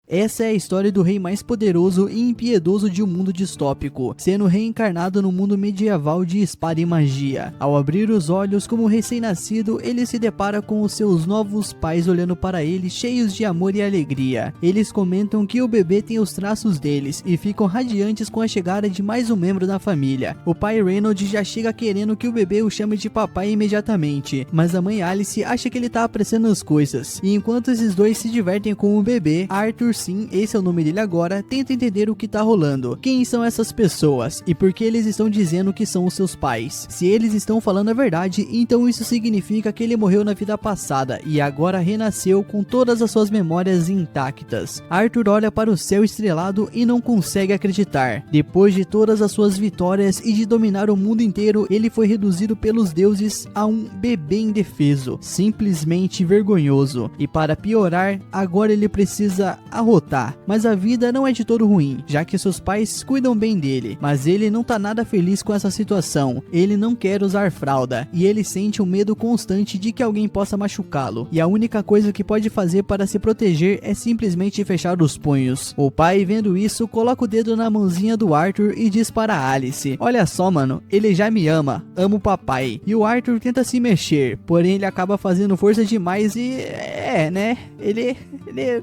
Essa é a história do rei mais poderoso e impiedoso de um mundo distópico, sendo reencarnado no mundo medieval de espada e magia. Ao abrir os olhos como recém-nascido, ele se depara com os seus novos pais olhando para ele cheios de amor e alegria. Eles comentam que o bebê tem os traços deles e ficam radiantes com a chegada de mais um membro da família. O pai Reynolds já chega querendo que o bebê o chame de papai imediatamente, mas a mãe Alice acha que ele tá apressando as coisas. E enquanto esses dois se divertem com o bebê, Arthur, sim, esse é o nome dele agora, tenta entender o que tá rolando. Quem são essas pessoas e por que eles estão dizendo que são os seus pais? Se eles estão falando a verdade, então isso significa que ele morreu na vida passada e agora renasceu com todas as suas memórias intactas. Arthur olha para o céu estrelado e não consegue acreditar. Depois de todas as suas vitórias e de dominar o mundo inteiro, ele foi reduzido pelos deuses a um bebê indefeso, simplesmente vergonhoso. E para piorar, agora ele precisa arrotar. Mas a vida não é de todo ruim, já que seus pais cuidam bem dele, mas ele não tá nada feliz com essa situação. Ele não quer usar fralda e ele sente um medo constante de que alguém possa machucá-lo, e a única coisa que pode fazer para se proteger é simplesmente fechar os punhos. O pai, vendo isso, coloca o dedo na mãozinha do Arthur e diz para Alice: olha só, mano, ele já me ama, amo o papai. E o Arthur tenta se mexer, porém ele acaba fazendo força demais e ele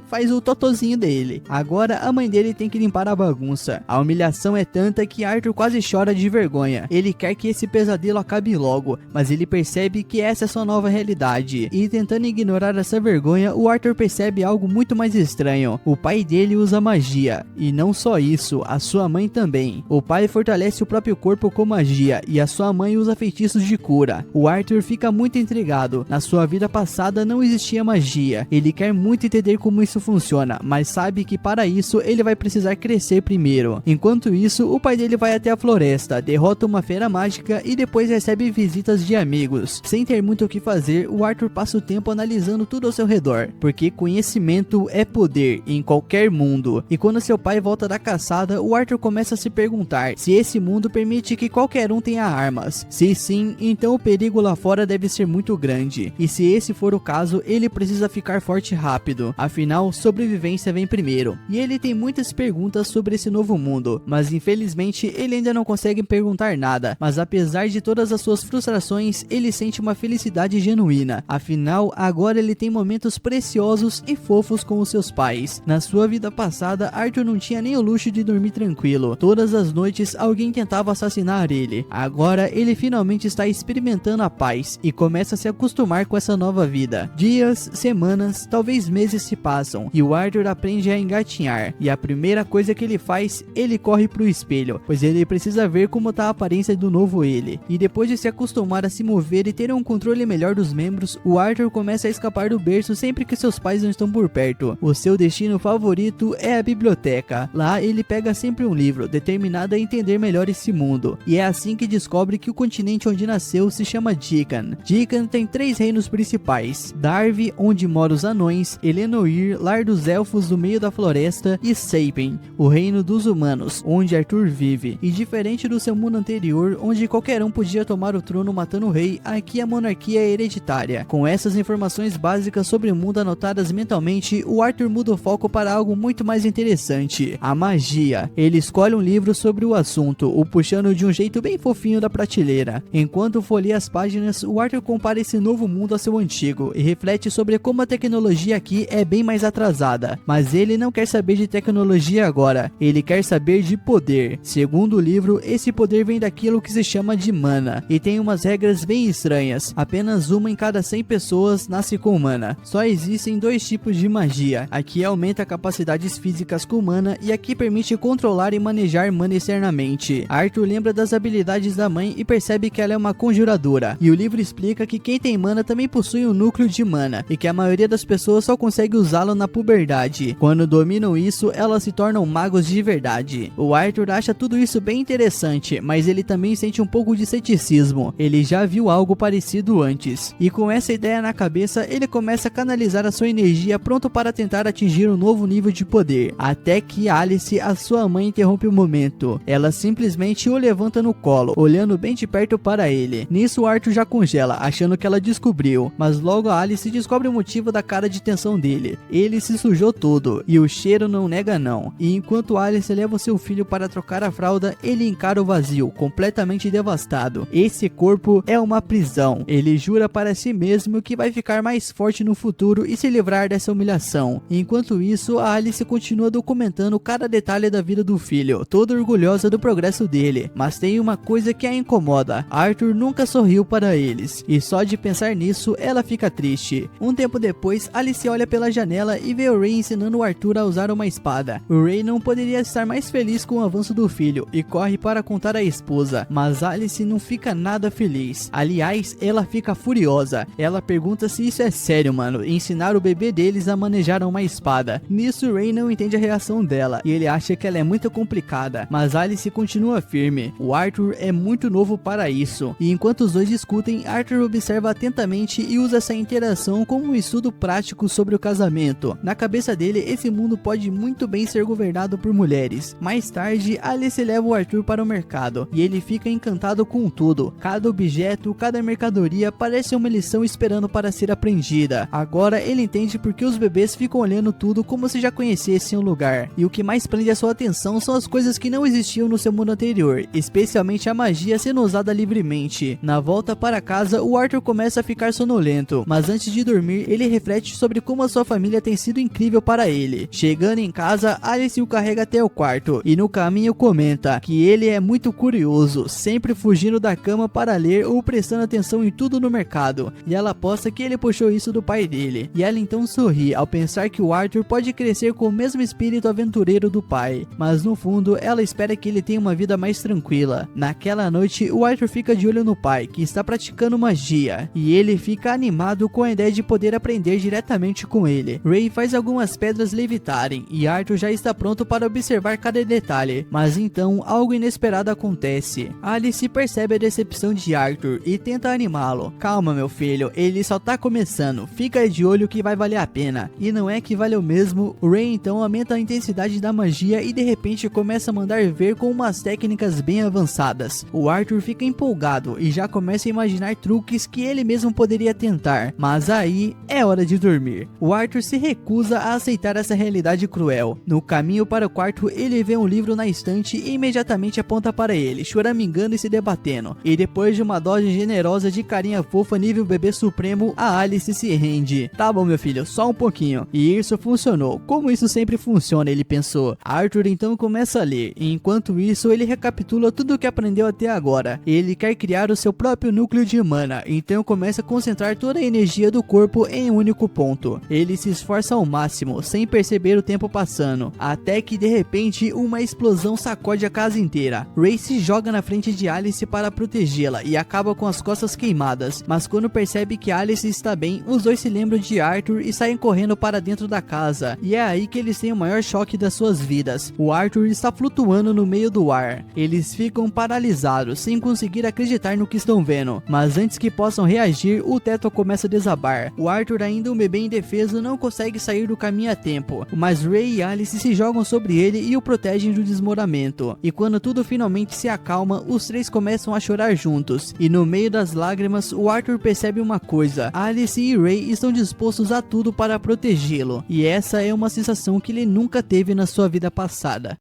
faz o totozinho dele. Agora a mãe dele tem que limpar a bagunça. A humilhação é tanta que Arthur quase chora de vergonha. Ele quer que esse pesadelo acabe logo, mas ele percebe que essa é sua nova realidade. E tentando ignorar essa vergonha, o Arthur percebe algo muito mais estranho. O pai dele usa magia, e não só isso, a sua mãe também. O pai fortalece o próprio corpo com magia, e a sua mãe usa feitiços de cura. O Arthur fica muito intrigado. Na sua vida passada não existia magia. Ele quer muito entender como isso funciona, mas sabe que para isso ele vai precisar crescer primeiro. Enquanto isso, o pai dele vai até a floresta, derrota uma fera mágica e depois recebe visitas de amigos. Sem ter muito o que fazer, o Arthur passa o tempo analisando tudo ao seu redor, porque conhecimento é poder em qualquer mundo. E quando seu pai volta da caçada, o Arthur começa a se perguntar se esse mundo permite que qualquer um tenha armas. Se sim, então o perigo lá fora deve ser muito grande. E se esse for o caso, ele precisa ficar forte rápido. Afinal, sobrevivência vem primeiro. E ele tem muitas perguntas sobre esse novo mundo, mas infelizmente ele ainda não consegue perguntar nada. Mas apesar de todas as suas frustrações, ele sente uma felicidade genuína. Afinal, agora ele tem momentos preciosos e fofos com os seus pais. Na sua vida passada, Arthur não tinha nem o luxo de dormir tranquilo. Todas as noites alguém tentava assassinar ele. Agora ele finalmente está experimentando a paz e começa a se acostumar com essa nova vida. Dias, semanas, talvez meses se passam e o Arthur aprende a engatinhar. E a primeira coisa que ele faz, ele corre pro espelho, pois ele precisa ver como tá a aparência do novo ele. E depois de se acostumar a se mover e ter um controle melhor dos membros, o Arthur começa a escapar do berço sempre que seus pais não estão por perto. O seu destino favorito é a biblioteca. Lá ele pega sempre um livro, determinado a entender melhor esse mundo. E é assim que descobre que o continente onde nasceu se chama Dican. Dican tem 3 reinos principais: Darvi, onde moram os anões; Elenoir, lar dos elfos do meio da floresta; e Seipen, o reino dos humanos, onde Arthur vive. E diferente do seu mundo anterior, onde qualquer um podia tomar o trono matando o rei, aqui a monarquia é hereditária. Com essas informações básicas sobre o mundo anotadas mentalmente, o Arthur muda o foco para algo muito mais interessante: a magia. Ele escolhe um livro sobre o assunto, o puxando de um jeito bem fofinho da prateleira. Enquanto folheia as páginas, o Arthur compara esse novo mundo ao seu antigo e reflete sobre como a tecnologia aqui é bem mais atrasada. Mas ele não quer saber de tecnologia agora, ele quer saber de poder. Segundo o livro, esse poder vem daquilo que se chama de mana, e tem umas regras bem estranhas. Apenas uma em cada 100 pessoas nasce com mana. Só existem 2 tipos de magia: a que aumenta capacidades físicas com mana e a que permite controlar e manejar mana externamente. Arthur lembra das habilidades da mãe e percebe que ela é uma conjuradora, e o livro explica que quem tem mana também possui um núcleo de mana, e que a maioria das pessoas só consegue usá-lo na puberdade. Quando dominam isso, elas se tornam magos de verdade. O Arthur acha tudo isso bem interessante, mas ele também sente um pouco de ceticismo. Ele já viu algo parecido antes, e com essa ideia na cabeça, ele começa a canalizar a sua energia pronto para tentar atingir um novo nível de poder. Até que Alice, a sua mãe, interrompe o momento. Ela simplesmente o levanta no colo, olhando bem de perto para ele. Nisso, Arthur já congela, achando que ela descobriu, mas logo a Alice descobre o motivo da cara de tensão dele. Ele se sujou todo. tudo, e o cheiro não nega não. E enquanto Alice leva o seu filho para trocar a fralda, ele encara o vazio, completamente devastado. Esse corpo é uma prisão. Ele jura para si mesmo que vai ficar mais forte no futuro e se livrar dessa humilhação. Enquanto isso, a Alice continua documentando cada detalhe da vida do filho, toda orgulhosa do progresso dele. Mas tem uma coisa que a incomoda: Arthur nunca sorriu para eles, e só de pensar nisso ela fica triste. Um tempo depois, Alice olha pela janela e vê o Ray ensinando o Arthur a usar uma espada. O Ray não poderia estar mais feliz com o avanço do filho e corre para contar à esposa, mas Alice não fica nada feliz. Aliás, ela fica furiosa. Ela pergunta se isso é sério, mano, ensinar o bebê deles a manejar uma espada. Nisso, Ray não entende a reação dela e ele acha que ela é muito complicada, mas Alice continua firme. O Arthur é muito novo para isso, e enquanto os dois discutem, Arthur observa atentamente e usa essa interação como um estudo prático sobre o casamento. Na cabeça dele, esse mundo pode muito bem ser governado por mulheres. Mais tarde, Alice leva o Arthur para o mercado e ele fica encantado com tudo. Cada objeto, cada mercadoria parece uma lição esperando para ser aprendida. Agora ele entende porque os bebês ficam olhando tudo como se já conhecessem o lugar. E o que mais prende a sua atenção são as coisas que não existiam no seu mundo anterior, especialmente a magia sendo usada livremente. Na volta para casa, o Arthur começa a ficar sonolento, mas antes de dormir, ele reflete sobre como a sua família tem sido incrível para ele. Chegando em casa, Alice o carrega até o quarto e no caminho comenta que ele é muito curioso, sempre fugindo da cama para ler ou prestando atenção em tudo no mercado, e ela aposta que ele puxou isso do pai dele. E ela então sorri ao pensar que o Arthur pode crescer com o mesmo espírito aventureiro do pai, mas no fundo ela espera que ele tenha uma vida mais tranquila. Naquela noite, o Arthur fica de olho no pai, que está praticando magia, e ele fica animado com a ideia de poder aprender diretamente com ele. Ray faz algumas pedras levitarem e Arthur já está pronto para observar cada detalhe, mas então algo inesperado acontece. Alice percebe a decepção de Arthur e tenta animá-lo. Calma, meu filho, ele só tá começando, fica de olho que vai valer a pena. E não é que valeu mesmo. O Ray então aumenta a intensidade da magia e de repente começa a mandar ver com umas técnicas bem avançadas. O Arthur fica empolgado e já começa a imaginar truques que ele mesmo poderia tentar, mas aí é hora de dormir. O Arthur se recusa a aceitar essa realidade cruel. No caminho para o quarto, ele vê um livro na estante e imediatamente aponta para ele, choramingando e se debatendo. E depois de uma dose generosa de carinha fofa nível bebê supremo, a Alice se rende. Tá bom, meu filho, só um pouquinho. E isso funcionou, como isso sempre funciona, ele pensou. Arthur então começa a ler, e enquanto isso ele recapitula tudo o que aprendeu até agora. Ele quer criar o seu próprio núcleo de mana, então começa a concentrar toda a energia do corpo em um único ponto. Ele se esforça ao máximo, sem perceber o tempo passando, até que de repente uma explosão sacode a casa inteira. Ray se joga na frente de Alice para protegê-la e acaba com as costas queimadas, mas quando percebe que Alice está bem, os dois se lembram de Arthur e saem correndo para dentro da casa, e é aí que eles têm o maior choque das suas vidas. O Arthur está flutuando no meio do ar. Eles ficam paralisados, sem conseguir acreditar no que estão vendo, mas antes que possam reagir, o teto começa a desabar. O Arthur, ainda um bebê indefeso, não consegue sair do caminho a tempo, mas Ray e Alice se jogam sobre ele e o protegem do desmoronamento. E quando tudo finalmente se acalma, os três começam a chorar juntos, e no meio das lágrimas, o Arthur percebe uma coisa: Alice e Ray estão dispostos a tudo para protegê-lo, e essa é uma sensação que ele nunca teve na sua vida passada.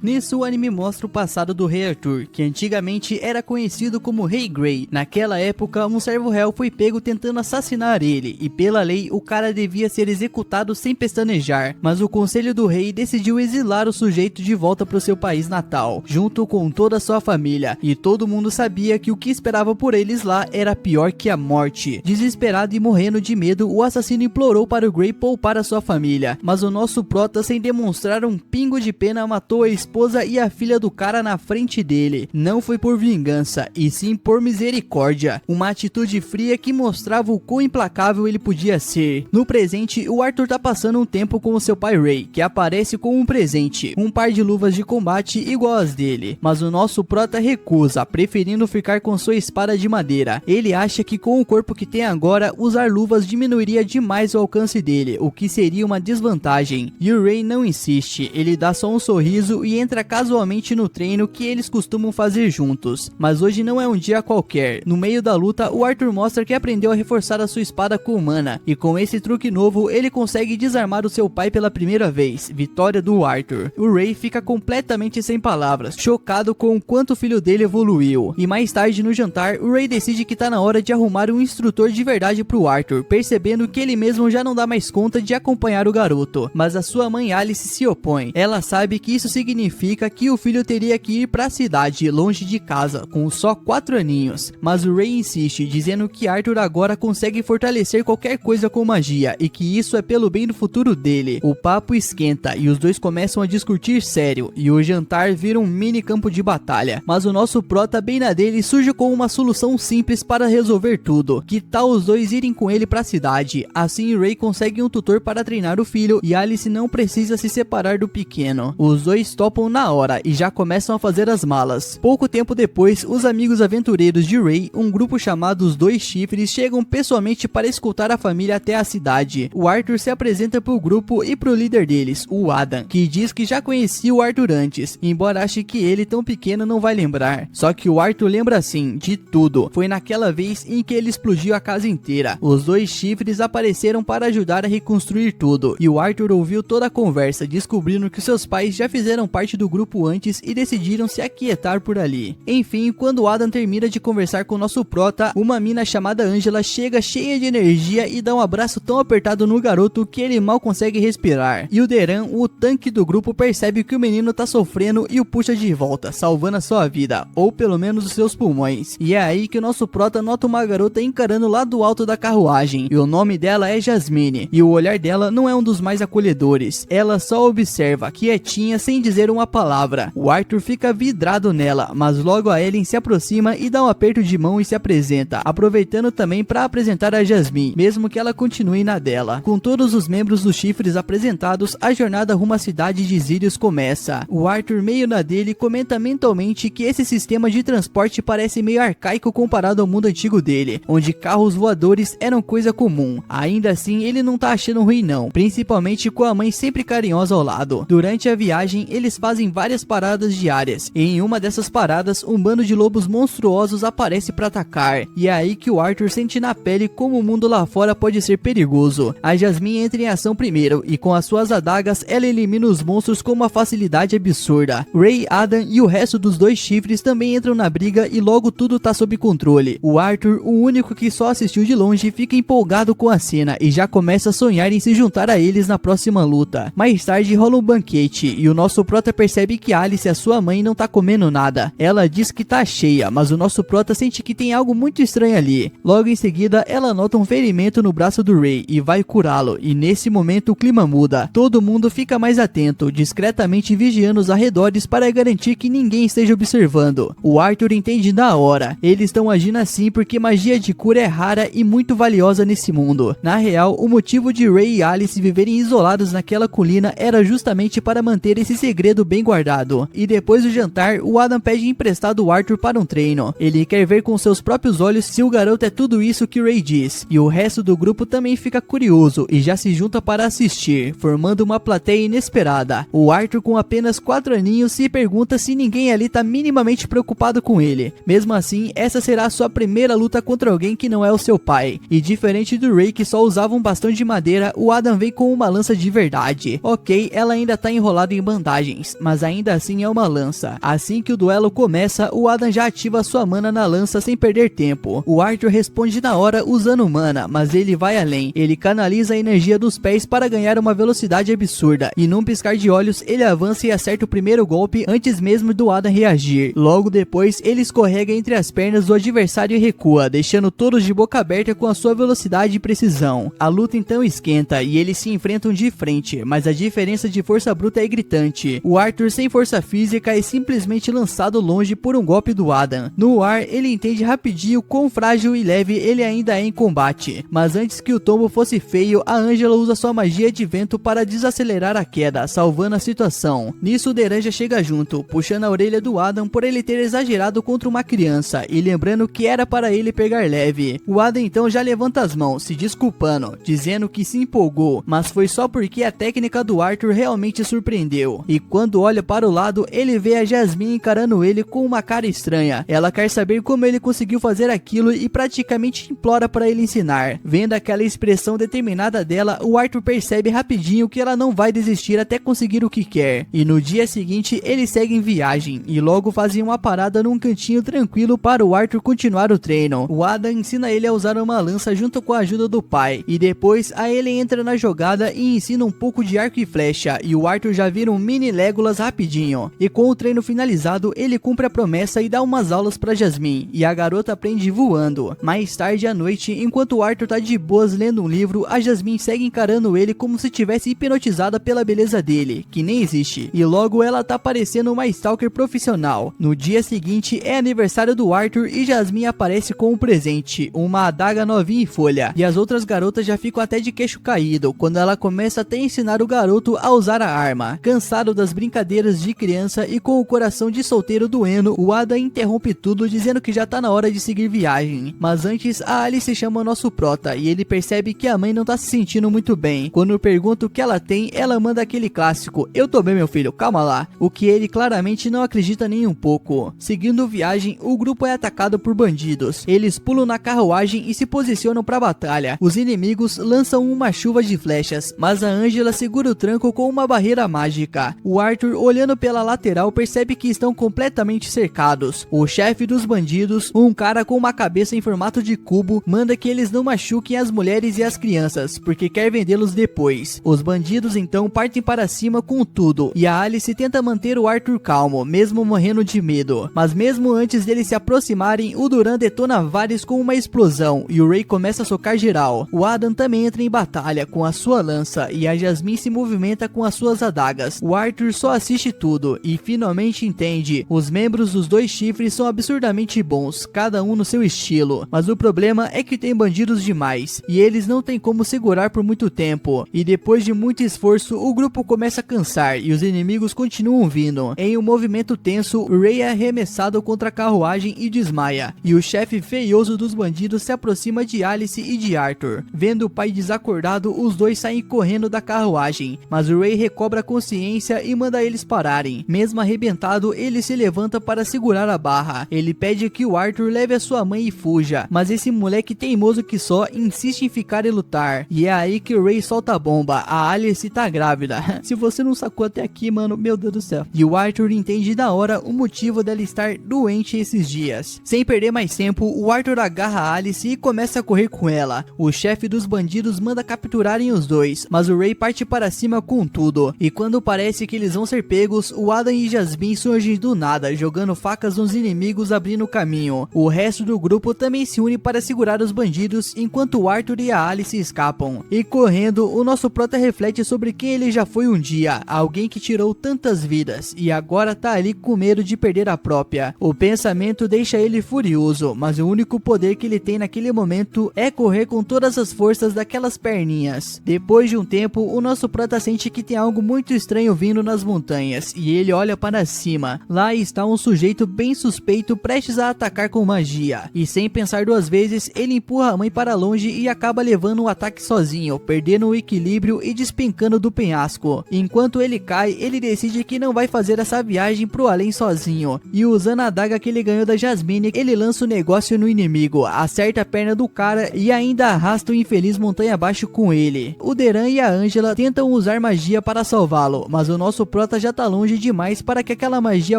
Nisso, o anime mostra o passado do Rei Arthur, que antigamente era conhecido como Rei Grey. Naquela época, um servo real foi pego tentando assassinar ele, e pela lei, o cara devia ser executado sem pestanejar, mas o conselho do rei decidiu exilar o sujeito de volta para o seu país natal, junto com toda a sua família, e todo mundo sabia que o que esperava por eles lá era pior que a morte. Desesperado e morrendo de medo, o assassino implorou para o Grey poupar a sua família, mas o nosso prota, sem demonstrar um pingo de pena, matou a esposa e a filha do cara na frente dele. Não foi por vingança, e sim por misericórdia. Uma atitude fria que mostrava o quão implacável ele podia ser. No presente, o Arthur tá passando um tempo com o seu pai Ray, que aparece com um presente, um par de luvas de combate igual às dele. Mas o nosso prota recusa, preferindo ficar com sua espada de madeira. Ele acha que com o corpo que tem agora, usar luvas diminuiria demais o alcance dele, o que seria uma desvantagem. E o Ray não insiste, ele dá só um sorriso e e entra casualmente no treino que eles costumam fazer juntos. Mas hoje não é um dia qualquer. No meio da luta, o Arthur mostra que aprendeu a reforçar a sua espada com mana, e com esse truque novo, ele consegue desarmar o seu pai pela primeira vez. Vitória do Arthur. O Ray fica completamente sem palavras, chocado com o quanto o filho dele evoluiu. E mais tarde no jantar, o Ray decide que tá na hora de arrumar um instrutor de verdade pro Arthur, percebendo que ele mesmo já não dá mais conta de acompanhar o garoto. Mas a sua mãe Alice se opõe. Ela sabe que isso significa que o filho teria que ir pra cidade, longe de casa, com só 4 aninhos. Mas o Ray insiste, dizendo que Arthur agora consegue fortalecer qualquer coisa com magia, e que isso é pelo bem do futuro dele. O papo esquenta e os dois começam a discutir sério, e o jantar vira um mini campo de batalha. Mas o nosso prota, bem na dele, surge com uma solução simples para resolver tudo. Que tal os dois irem com ele pra cidade? Assim Ray consegue um tutor para treinar o filho, e Alice não precisa se separar do pequeno. Os dois topam na hora e já começam a fazer as malas. Pouco tempo depois, os amigos aventureiros de Ray, um grupo chamado os Dois Chifres, chegam pessoalmente para escoltar a família até a cidade. O Arthur se apresenta pro grupo e pro líder deles, o Adam, que diz que já conhecia o Arthur antes, embora ache que ele tão pequeno não vai lembrar. Só que o Arthur lembra sim, de tudo. Foi naquela vez em que ele explodiu a casa inteira. Os Dois Chifres apareceram para ajudar a reconstruir tudo, e o Arthur ouviu toda a conversa, descobrindo que seus pais já fizeram parte do grupo antes e decidiram se aquietar por ali. Enfim, quando o Adam termina de conversar com o nosso prota, uma mina chamada Angela chega cheia de energia e dá um abraço tão apertado no garoto que ele mal consegue respirar. E o Deran, o tanque do grupo, percebe que o menino tá sofrendo e o puxa de volta, salvando a sua vida, ou pelo menos os seus pulmões. E é aí que o nosso prota nota uma garota encarando lá do alto da carruagem, e o nome dela é Jasmine, e o olhar dela não é um dos mais acolhedores. Ela só observa, quietinha, sem dizer uma palavra. O Arthur fica vidrado nela, mas logo a Ellen se aproxima e dá um aperto de mão e se apresenta, aproveitando também para apresentar a Jasmine, mesmo que ela continue na dela. Com todos os membros dos chifres apresentados, a jornada rumo à cidade de Sirius começa. O Arthur, meio na dele, comenta mentalmente que esse sistema de transporte parece meio arcaico comparado ao mundo antigo dele, onde carros voadores eram coisa comum. Ainda assim, ele não tá achando ruim não, principalmente com a mãe sempre carinhosa ao lado. Durante a viagem, eles fazem várias paradas diárias, e em uma dessas paradas, um bando de lobos monstruosos aparece para atacar, e é aí que o Arthur sente na pele como o mundo lá fora pode ser perigoso. A Jasmine entra em ação primeiro, e com as suas adagas, ela elimina os monstros com uma facilidade absurda. Ray, Adam e o resto dos Dois Chifres também entram na briga e logo tudo tá sob controle. O Arthur, o único que só assistiu de longe, fica empolgado com a cena e já começa a sonhar em se juntar a eles na próxima luta. Mais tarde rola um banquete e o nosso prota percebe que Alice, a sua mãe, não tá comendo nada. Ela diz que tá cheia, mas o nosso prota sente que tem algo muito estranho ali. Logo em seguida, ela nota um ferimento no braço do Ray e vai curá-lo, e nesse momento o clima muda. Todo mundo fica mais atento, discretamente vigiando os arredores para garantir que ninguém esteja observando. O Arthur entende na hora. Eles estão agindo assim porque magia de cura é rara e muito valiosa nesse mundo. Na real, o motivo de Ray e Alice viverem isolados naquela colina era justamente para manter esse segredo bem guardado. E depois do jantar, o Adam pede emprestado o Arthur para um treino. Ele quer ver com seus próprios olhos se o garoto é tudo isso que Ray diz. E o resto do grupo também fica curioso e já se junta para assistir, formando uma plateia inesperada. O Arthur, com apenas 4 aninhos, se pergunta se ninguém ali tá minimamente preocupado com ele. Mesmo assim, essa será a sua primeira luta contra alguém que não é o seu pai. E diferente do Ray, que só usava um bastão de madeira, o Adam vem com uma lança de verdade. Ok, ela ainda tá enrolada em bandagens, mas ainda assim é uma lança. Assim que o duelo começa, o Adam já ativa sua mana na lança sem perder tempo. O Arthur responde na hora usando mana, mas ele vai além. Ele canaliza a energia dos pés para ganhar uma velocidade absurda, e num piscar de olhos ele avança e acerta o primeiro golpe antes mesmo do Adam reagir. Logo depois, ele escorrega entre as pernas do adversário e recua, deixando todos de boca aberta com a sua velocidade e precisão. A luta então esquenta e eles se enfrentam de frente, mas a diferença de força bruta é gritante. O Arthur, sem força física, é simplesmente lançado longe por um golpe do Adam. No ar, ele entende rapidinho quão frágil e leve ele ainda é em combate. Mas antes que o tombo fosse feio, a Angela usa sua magia de vento para desacelerar a queda, salvando a situação. Nisso, o Deran já chega junto, puxando a orelha do Adam por ele ter exagerado contra uma criança e lembrando que era para ele pegar leve. O Adam então já levanta as mãos, se desculpando, dizendo que se empolgou, mas foi só porque a técnica do Arthur realmente surpreendeu. E quando quando olha para o lado, ele vê a Jasmine encarando ele com uma cara estranha. Ela quer saber como ele conseguiu fazer aquilo e praticamente implora para ele ensinar. Vendo aquela expressão determinada dela, o Arthur percebe rapidinho que ela não vai desistir até conseguir o que quer. E no dia seguinte, eles seguem viagem e logo fazem uma parada num cantinho tranquilo para o Arthur continuar o treino. O Adam ensina ele a usar uma lança junto com a ajuda do pai, e depois a Ellie entra na jogada e ensina um pouco de arco e flecha, e o Arthur já vira um mini Legolas rapidinho. E com o treino finalizado, ele cumpre a promessa e dá umas aulas para Jasmine, e a garota aprende voando. Mais tarde à noite, enquanto o Arthur tá de boas lendo um livro, a Jasmine segue encarando ele como se tivesse hipnotizada pela beleza dele, que nem existe, e logo ela tá parecendo uma stalker profissional. No dia seguinte é aniversário do Arthur e Jasmine aparece com um presente, uma adaga novinha em folha, e as outras garotas já ficam até de queixo caído quando ela começa até a ensinar o garoto a usar a arma. Cansado das brincadeiras de criança e com o coração de solteiro doendo, o Adam interrompe tudo dizendo que já tá na hora de seguir viagem. Mas antes, a Alice chama o nosso prota e ele percebe que a mãe não tá se sentindo muito bem. Quando pergunta o que ela tem, ela manda aquele clássico: "Eu tô bem, meu filho, calma lá", o que ele claramente não acredita nem um pouco. Seguindo viagem, o grupo é atacado por bandidos. Eles pulam na carruagem e se posicionam pra batalha. Os inimigos lançam uma chuva de flechas, mas a Angela segura o tranco com uma barreira mágica. O Arthur, olhando pela lateral, percebe que estão completamente cercados. O chefe dos bandidos, um cara com uma cabeça em formato de cubo, manda que eles não machuquem as mulheres e as crianças, porque quer vendê-los depois. Os bandidos então partem para cima com tudo, e a Alice tenta manter o Arthur calmo, mesmo morrendo de medo. Mas mesmo antes deles se aproximarem, o Duran detona vários com uma explosão, e o Ray começa a socar geral. O Adam também entra em batalha com a sua lança, e a Jasmine se movimenta com as suas adagas. O Arthur só assiste tudo, e finalmente entende: os membros dos dois chifres são absurdamente bons, cada um no seu estilo. Mas o problema é que tem bandidos demais, e eles não têm como segurar por muito tempo. E depois de muito esforço, o grupo começa a cansar, e os inimigos continuam vindo. Em um movimento tenso, Ray é arremessado contra a carruagem e desmaia, e o chefe feioso dos bandidos se aproxima de Alice e de Arthur. Vendo o pai desacordado, os dois saem correndo da carruagem, mas o Ray recobra a consciência e manda eles pararem. Mesmo arrebentado, ele se levanta para segurar a barra. Ele pede que o Arthur leve a sua mãe e fuja, mas esse moleque teimoso que só insiste em ficar e lutar. E é aí que o Ray solta a bomba: a Alice tá grávida. Se você não sacou até aqui, mano, meu Deus do céu. E o Arthur entende da hora o motivo dela estar doente esses dias. Sem perder mais tempo, o Arthur agarra a Alice e começa a correr com ela. O chefe dos bandidos manda capturarem os dois, mas o Ray parte para cima com tudo. E quando parece que eles vão ser pegos, o Adam e Jasmine surgem do nada, jogando facas nos inimigos, abrindo caminho. O resto do grupo também se une para segurar os bandidos, enquanto o Arthur e a Alice escapam. E correndo, o nosso prota reflete sobre quem ele já foi um dia, alguém que tirou tantas vidas, e agora tá ali com medo de perder a própria. O pensamento deixa ele furioso, mas o único poder que ele tem naquele momento é correr com todas as forças daquelas perninhas. Depois de um tempo, o nosso prota sente que tem algo muito estranho vindo nas montanhas, e ele olha para cima. Lá está um sujeito bem suspeito prestes a atacar com magia, e sem pensar duas vezes, ele empurra a mãe para longe e acaba levando um ataque sozinho, perdendo o equilíbrio e despencando do penhasco. Enquanto ele cai, ele decide que não vai fazer essa viagem pro além sozinho, e usando a adaga que ele ganhou da Jasmine, ele lança o negócio no inimigo, acerta a perna do cara e ainda arrasta o infeliz montanha abaixo com ele. O Deran e a Angela tentam usar magia para salvá-lo, mas o nosso prota já tá longe demais para que aquela magia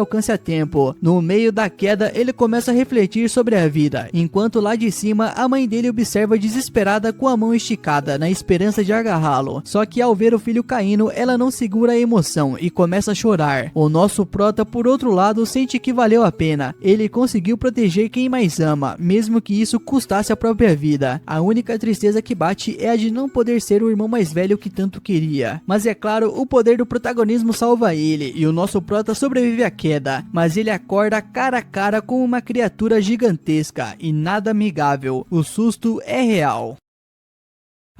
alcance a tempo. No meio da queda, ele começa a refletir sobre a vida, enquanto lá de cima, a mãe dele observa desesperada com a mão esticada, na esperança de agarrá-lo. Só que ao ver o filho caindo, ela não segura a emoção e começa a chorar. O nosso prota, por outro lado, sente que valeu a pena. Ele conseguiu proteger quem mais ama, mesmo que isso custasse a própria vida. A única tristeza que bate é a de não poder ser o irmão mais velho que tanto queria. Mas é claro, o poder do protagonismo salva ele, e o nosso prota sobrevive à queda, mas ele acorda cara a cara com uma criatura gigantesca e nada amigável. O susto é real.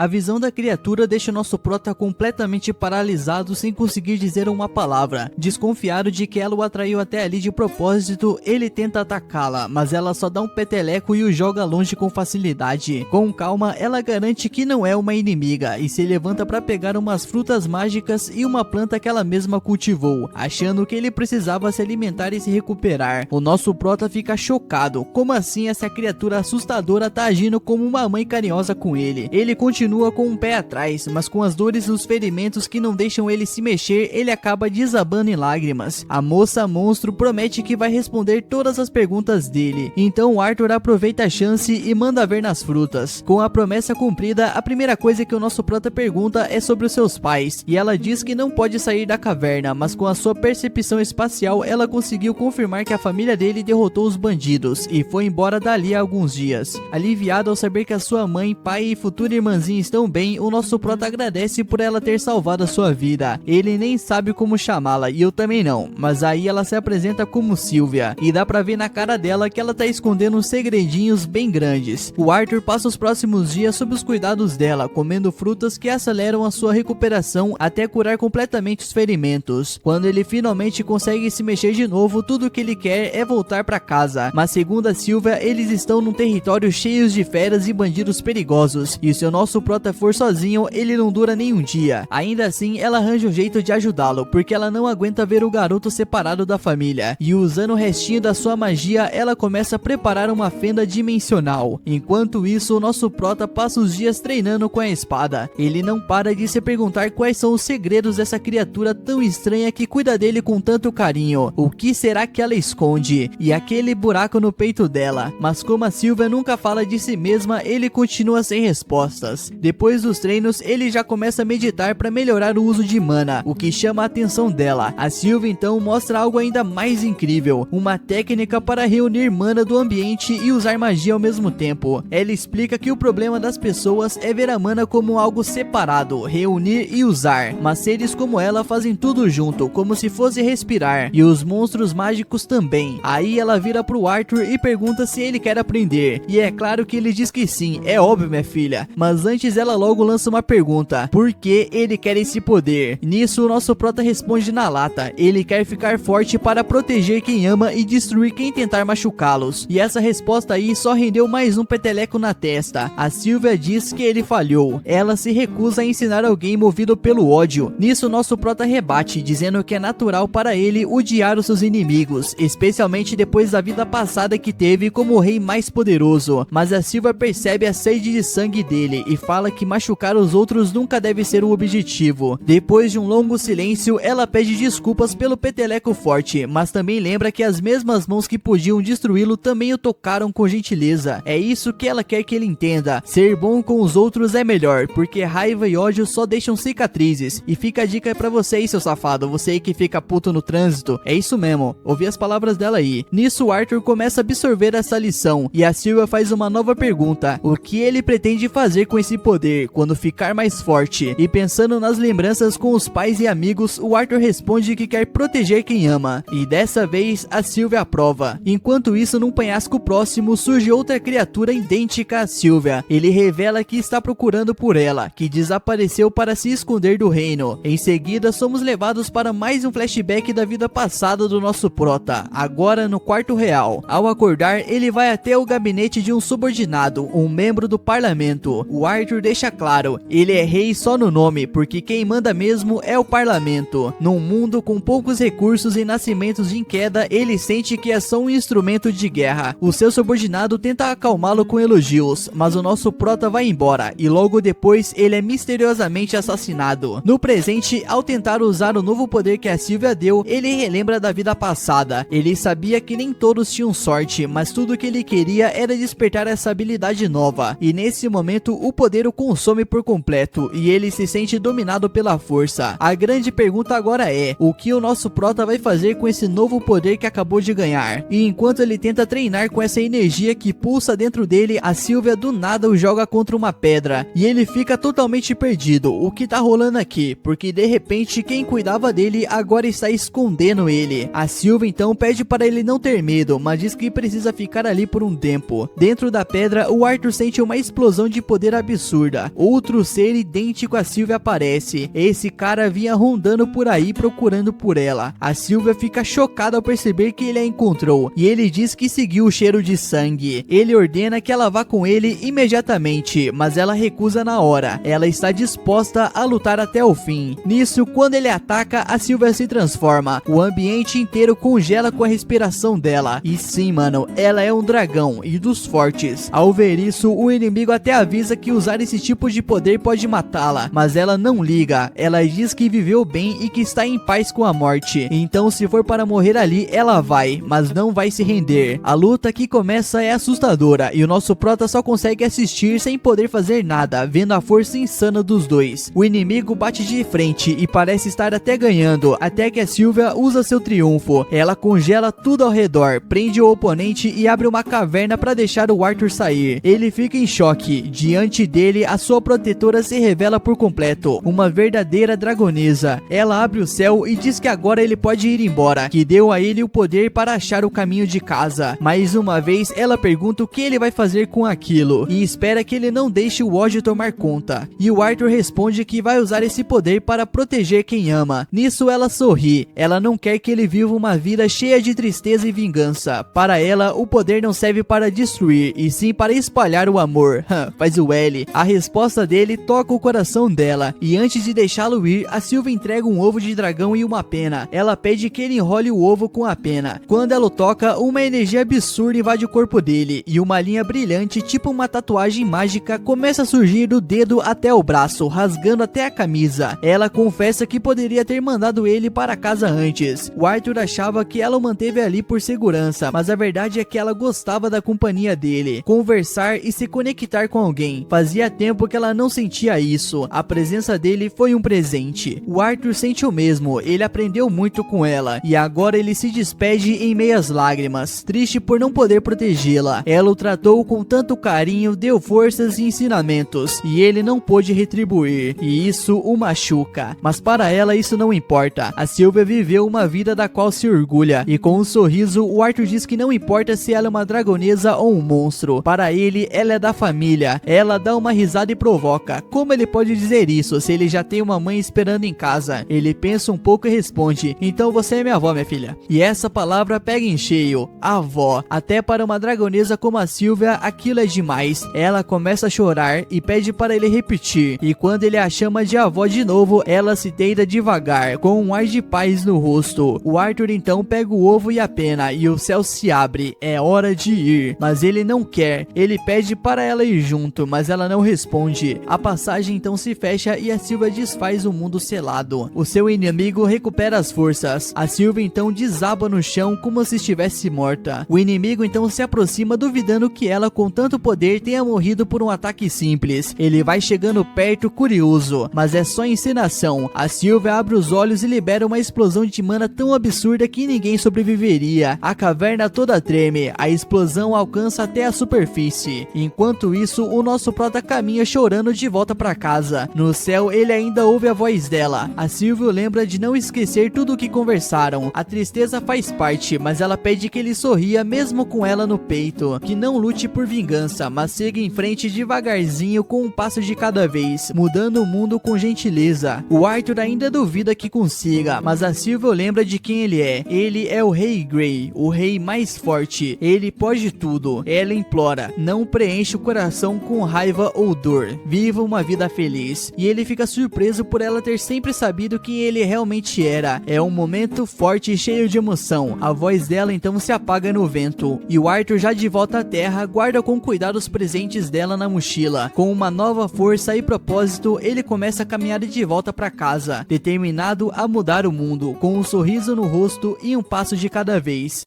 A visão da criatura deixa o nosso prota completamente paralisado sem conseguir dizer uma palavra. Desconfiado de que ela o atraiu até ali de propósito, ele tenta atacá-la, mas ela só dá um peteleco e o joga longe com facilidade. Com calma, ela garante que não é uma inimiga e se levanta para pegar umas frutas mágicas e uma planta que ela mesma cultivou, achando que ele precisava se alimentar e se recuperar. O nosso prota fica chocado. Como assim essa criatura assustadora tá agindo como uma mãe carinhosa com ele? Ele continua com um pé atrás, mas com as dores e os ferimentos que não deixam ele se mexer, ele acaba desabando em lágrimas. A moça monstro promete que vai responder todas as perguntas dele. Então o Arthur aproveita a chance e manda ver nas frutas. Com a promessa cumprida, a primeira coisa que o nosso prota pergunta é sobre os seus pais, e ela diz que não pode sair da caverna, mas com a sua percepção espacial ela conseguiu confirmar que a família dele derrotou os bandidos e foi embora dali há alguns dias. Aliviado ao saber que a sua mãe, pai e futura irmãzinha estão bem, o nosso prota agradece por ela ter salvado a sua vida. Ele nem sabe como chamá-la e eu também não, mas aí ela se apresenta como Sylvia e dá pra ver na cara dela que ela tá escondendo uns segredinhos bem grandes. O Arthur passa os próximos dias sob os cuidados dela, comendo frutas que aceleram a sua recuperação até curar completamente os ferimentos. Quando ele finalmente consegue se mexer de novo, tudo o que ele quer é voltar pra casa, mas segundo a Sylvia, eles estão num território cheio de feras e bandidos perigosos, e se o nosso prota for sozinho, ele não dura nem um dia. Ainda assim, ela arranja um jeito de ajudá-lo, porque ela não aguenta ver o garoto separado da família, e usando o restinho da sua magia, ela começa a preparar uma fenda dimensional. Enquanto isso, o nosso prota passa os dias treinando com a espada. Ele não para de se perguntar quais são os segredos dessa criatura tão estranha que cuida dele com tanto carinho. O que será que ela esconde? E aquele buraco no peito dela? Mas como a Sylvia nunca fala de si mesma, ele continua sem respostas. Depois dos treinos, ele já começa a meditar para melhorar o uso de mana, o que chama a atenção dela. A Sylvia então mostra algo ainda mais incrível, uma técnica para reunir mana do ambiente e usar magia ao mesmo tempo. Ela explica que o problema das pessoas é ver a mana como algo separado, reunir e usar, mas seres como ela fazem tudo junto, como se fosse respirar, e os monstros mágicos também. Aí ela vira pro Arthur e pergunta se ele quer aprender, e é claro que ele diz que sim, é óbvio minha filha, mas antes ela logo lança uma pergunta: por que ele quer esse poder? Nisso o nosso prota responde na lata: ele quer ficar forte para proteger quem ama e destruir quem tentar machucá-los. E essa resposta aí só rendeu mais um peteleco na testa. A Sylvia diz que ele falhou, ela se recusa a ensinar alguém movido pelo ódio. Nisso nosso prota rebate, dizendo que é natural para ele odiar os seus inimigos, especialmente depois da vida passada que teve como o rei mais poderoso. Mas a Sylvia percebe a sede de sangue dele e fala que machucar os outros nunca deve ser o objetivo. Depois de um longo silêncio, ela pede desculpas pelo peteleco forte, mas também lembra que as mesmas mãos que podiam destruí-lo também o tocaram com gentileza. É isso que ela quer que ele entenda: ser bom com os outros é melhor, porque raiva e ódio só deixam cicatrizes. E fica a dica pra você aí, seu safado, você aí que fica puto no trânsito, é isso mesmo, ouvi as palavras dela aí. Nisso o Arthur começa a absorver essa lição, e a Sylvia faz uma nova pergunta: o que ele pretende fazer com esse poder quando ficar mais forte? E pensando nas lembranças com os pais e amigos, o Arthur responde que quer proteger quem ama, e dessa vez a Sylvia aprova. Enquanto isso, num penhasco próximo surge outra criatura idêntica a Sylvia. Ele revela que está procurando por ela, que desapareceu para se esconder do reino. Em seguida, somos levados para mais um flashback da vida passada do nosso prota, agora no quarto real. Ao acordar, ele vai até o gabinete de um subordinado, um membro do parlamento. O Arthur deixa claro, ele é rei só no nome, porque quem manda mesmo é o parlamento. Num mundo com poucos recursos e nascimentos em queda, ele sente que é só um instrumento de guerra. O seu subordinado tenta acalmá-lo com elogios, mas o nosso prota vai embora, e logo depois ele é misteriosamente assassinado. No presente, ao tentar usar o novo poder que a Sylvia deu, ele relembra da vida passada. Ele sabia que nem todos tinham sorte, mas tudo que ele queria era despertar essa habilidade nova, e nesse momento o poder o consome por completo, e ele se sente dominado pela força. A grande pergunta agora é: o que o nosso prota vai fazer com esse novo poder que acabou de ganhar? E enquanto ele tenta treinar com essa energia que pulsa dentro dele, a Sylvia do nada o joga contra uma pedra, e ele fica totalmente perdido. O que tá rolando aqui? Porque de repente quem cuidava dele agora está escondendo ele. A Sylvia então pede para ele não ter medo, mas diz que precisa ficar ali por um tempo. Dentro da pedra, o Arthur sente uma explosão de poder absurdo absurda. Outro ser idêntico a Sylvia aparece. Esse cara vinha rondando por aí procurando por ela. A Sylvia fica chocada ao perceber que ele a encontrou e ele diz que seguiu o cheiro de sangue. Ele ordena que ela vá com ele imediatamente, mas ela recusa na hora. Ela está disposta a lutar até o fim. Nisso, quando ele ataca, a Sylvia se transforma. O ambiente inteiro congela com a respiração dela. E sim, mano, ela é um dragão e dos fortes. Ao ver isso, o inimigo até avisa que usar esse tipo de poder pode matá-la, mas ela não liga. Ela diz que viveu bem e que está em paz com a morte. Então, se for para morrer ali, ela vai, mas não vai se render. A luta que começa é assustadora e o nosso prota só consegue assistir sem poder fazer nada, vendo a força insana dos dois. O inimigo bate de frente e parece estar até ganhando, até que a Sylvia usa seu triunfo. Ela congela tudo ao redor, prende o oponente e abre uma caverna para deixar o Arthur sair. Ele fica em choque. Diante dele, a sua protetora se revela por completo, uma verdadeira dragonesa. Ela abre o céu e diz que agora ele pode ir embora, que deu a ele o poder para achar o caminho de casa. Mais uma vez, ela pergunta o que ele vai fazer com aquilo e espera que ele não deixe o ódio tomar conta. E o Arthur responde que vai usar esse poder para proteger quem ama. Nisso ela sorri. Ela não quer que ele viva uma vida cheia de tristeza e vingança. Para ela, o poder não serve para destruir, e sim para espalhar o amor. Faz o L. A resposta dele toca o coração dela, e antes de deixá-lo ir, a Sylvia entrega um ovo de dragão e uma pena. Ela pede que ele enrole o ovo com a pena. Quando ela o toca, uma energia absurda invade o corpo dele, e uma linha brilhante, tipo uma tatuagem mágica, começa a surgir do dedo até o braço, rasgando até a camisa. Ela confessa que poderia ter mandado ele para casa antes. O Arthur achava que ela o manteve ali por segurança, mas a verdade é que ela gostava da companhia dele, conversar e se conectar com alguém. Fazia tempo que ela não sentia isso. A presença dele foi um presente. O Arthur sente o mesmo, ele aprendeu muito com ela, e agora ele se despede em meias lágrimas, triste por não poder protegê-la. Ela o tratou com tanto carinho, deu forças e ensinamentos, e ele não pôde retribuir, e isso o machuca. Mas para ela isso não importa. A Sylvia viveu uma vida da qual se orgulha, e com um sorriso, o Arthur diz que não importa se ela é uma dragonesa ou um monstro. Para ele, ela é da família. Ela dá uma risada e provoca. Como ele pode dizer isso se ele já tem uma mãe esperando em casa? Ele pensa um pouco e responde: então você é minha avó, minha filha. E essa palavra pega em cheio. Avó. Até para uma dragonesa como a Sylvia, aquilo é demais. Ela começa a chorar e pede para ele repetir. E quando ele a chama de avó de novo, ela se deita devagar, com um ar de paz no rosto. O Arthur então pega o ovo e a pena, e o céu se abre. É hora de ir. Mas ele não quer. Ele pede para ela ir junto, mas ela não responde. A passagem então se fecha e a Sylvia desfaz o mundo selado. O seu inimigo recupera as forças. A Sylvia então desaba no chão como se estivesse morta. O inimigo então se aproxima, duvidando que ela com tanto poder tenha morrido por um ataque simples. Ele vai chegando perto, curioso, mas é só encenação. A Sylvia abre os olhos e libera uma explosão de mana tão absurda que ninguém sobreviveria. A caverna toda treme, a explosão alcança até a superfície. Enquanto isso, o nosso prota caminha chorando de volta para casa. No céu, ele ainda ouve a voz dela. A Sylvia lembra de não esquecer tudo o que conversaram. A tristeza faz parte, mas ela pede que ele sorria mesmo com ela no peito. Que não lute por vingança, mas siga em frente devagarzinho, com um passo de cada vez, mudando o mundo com gentileza. O Arthur ainda duvida que consiga, mas a Sylvia lembra de quem ele é. Ele é o Rei Grey, o rei mais forte. Ele pode tudo. Ela implora: não preencha o coração com raiva ou dor. Viva uma vida feliz. E ele fica surpreso por ela ter sempre sabido quem ele realmente era. É um momento forte e cheio de emoção. A voz dela então se apaga no vento. E o Arthur, já de volta à terra, guarda com cuidado os presentes dela na mochila. Com uma nova força e propósito, ele começa a caminhar de volta para casa, determinado a mudar o mundo, com um sorriso no rosto e um passo de cada vez.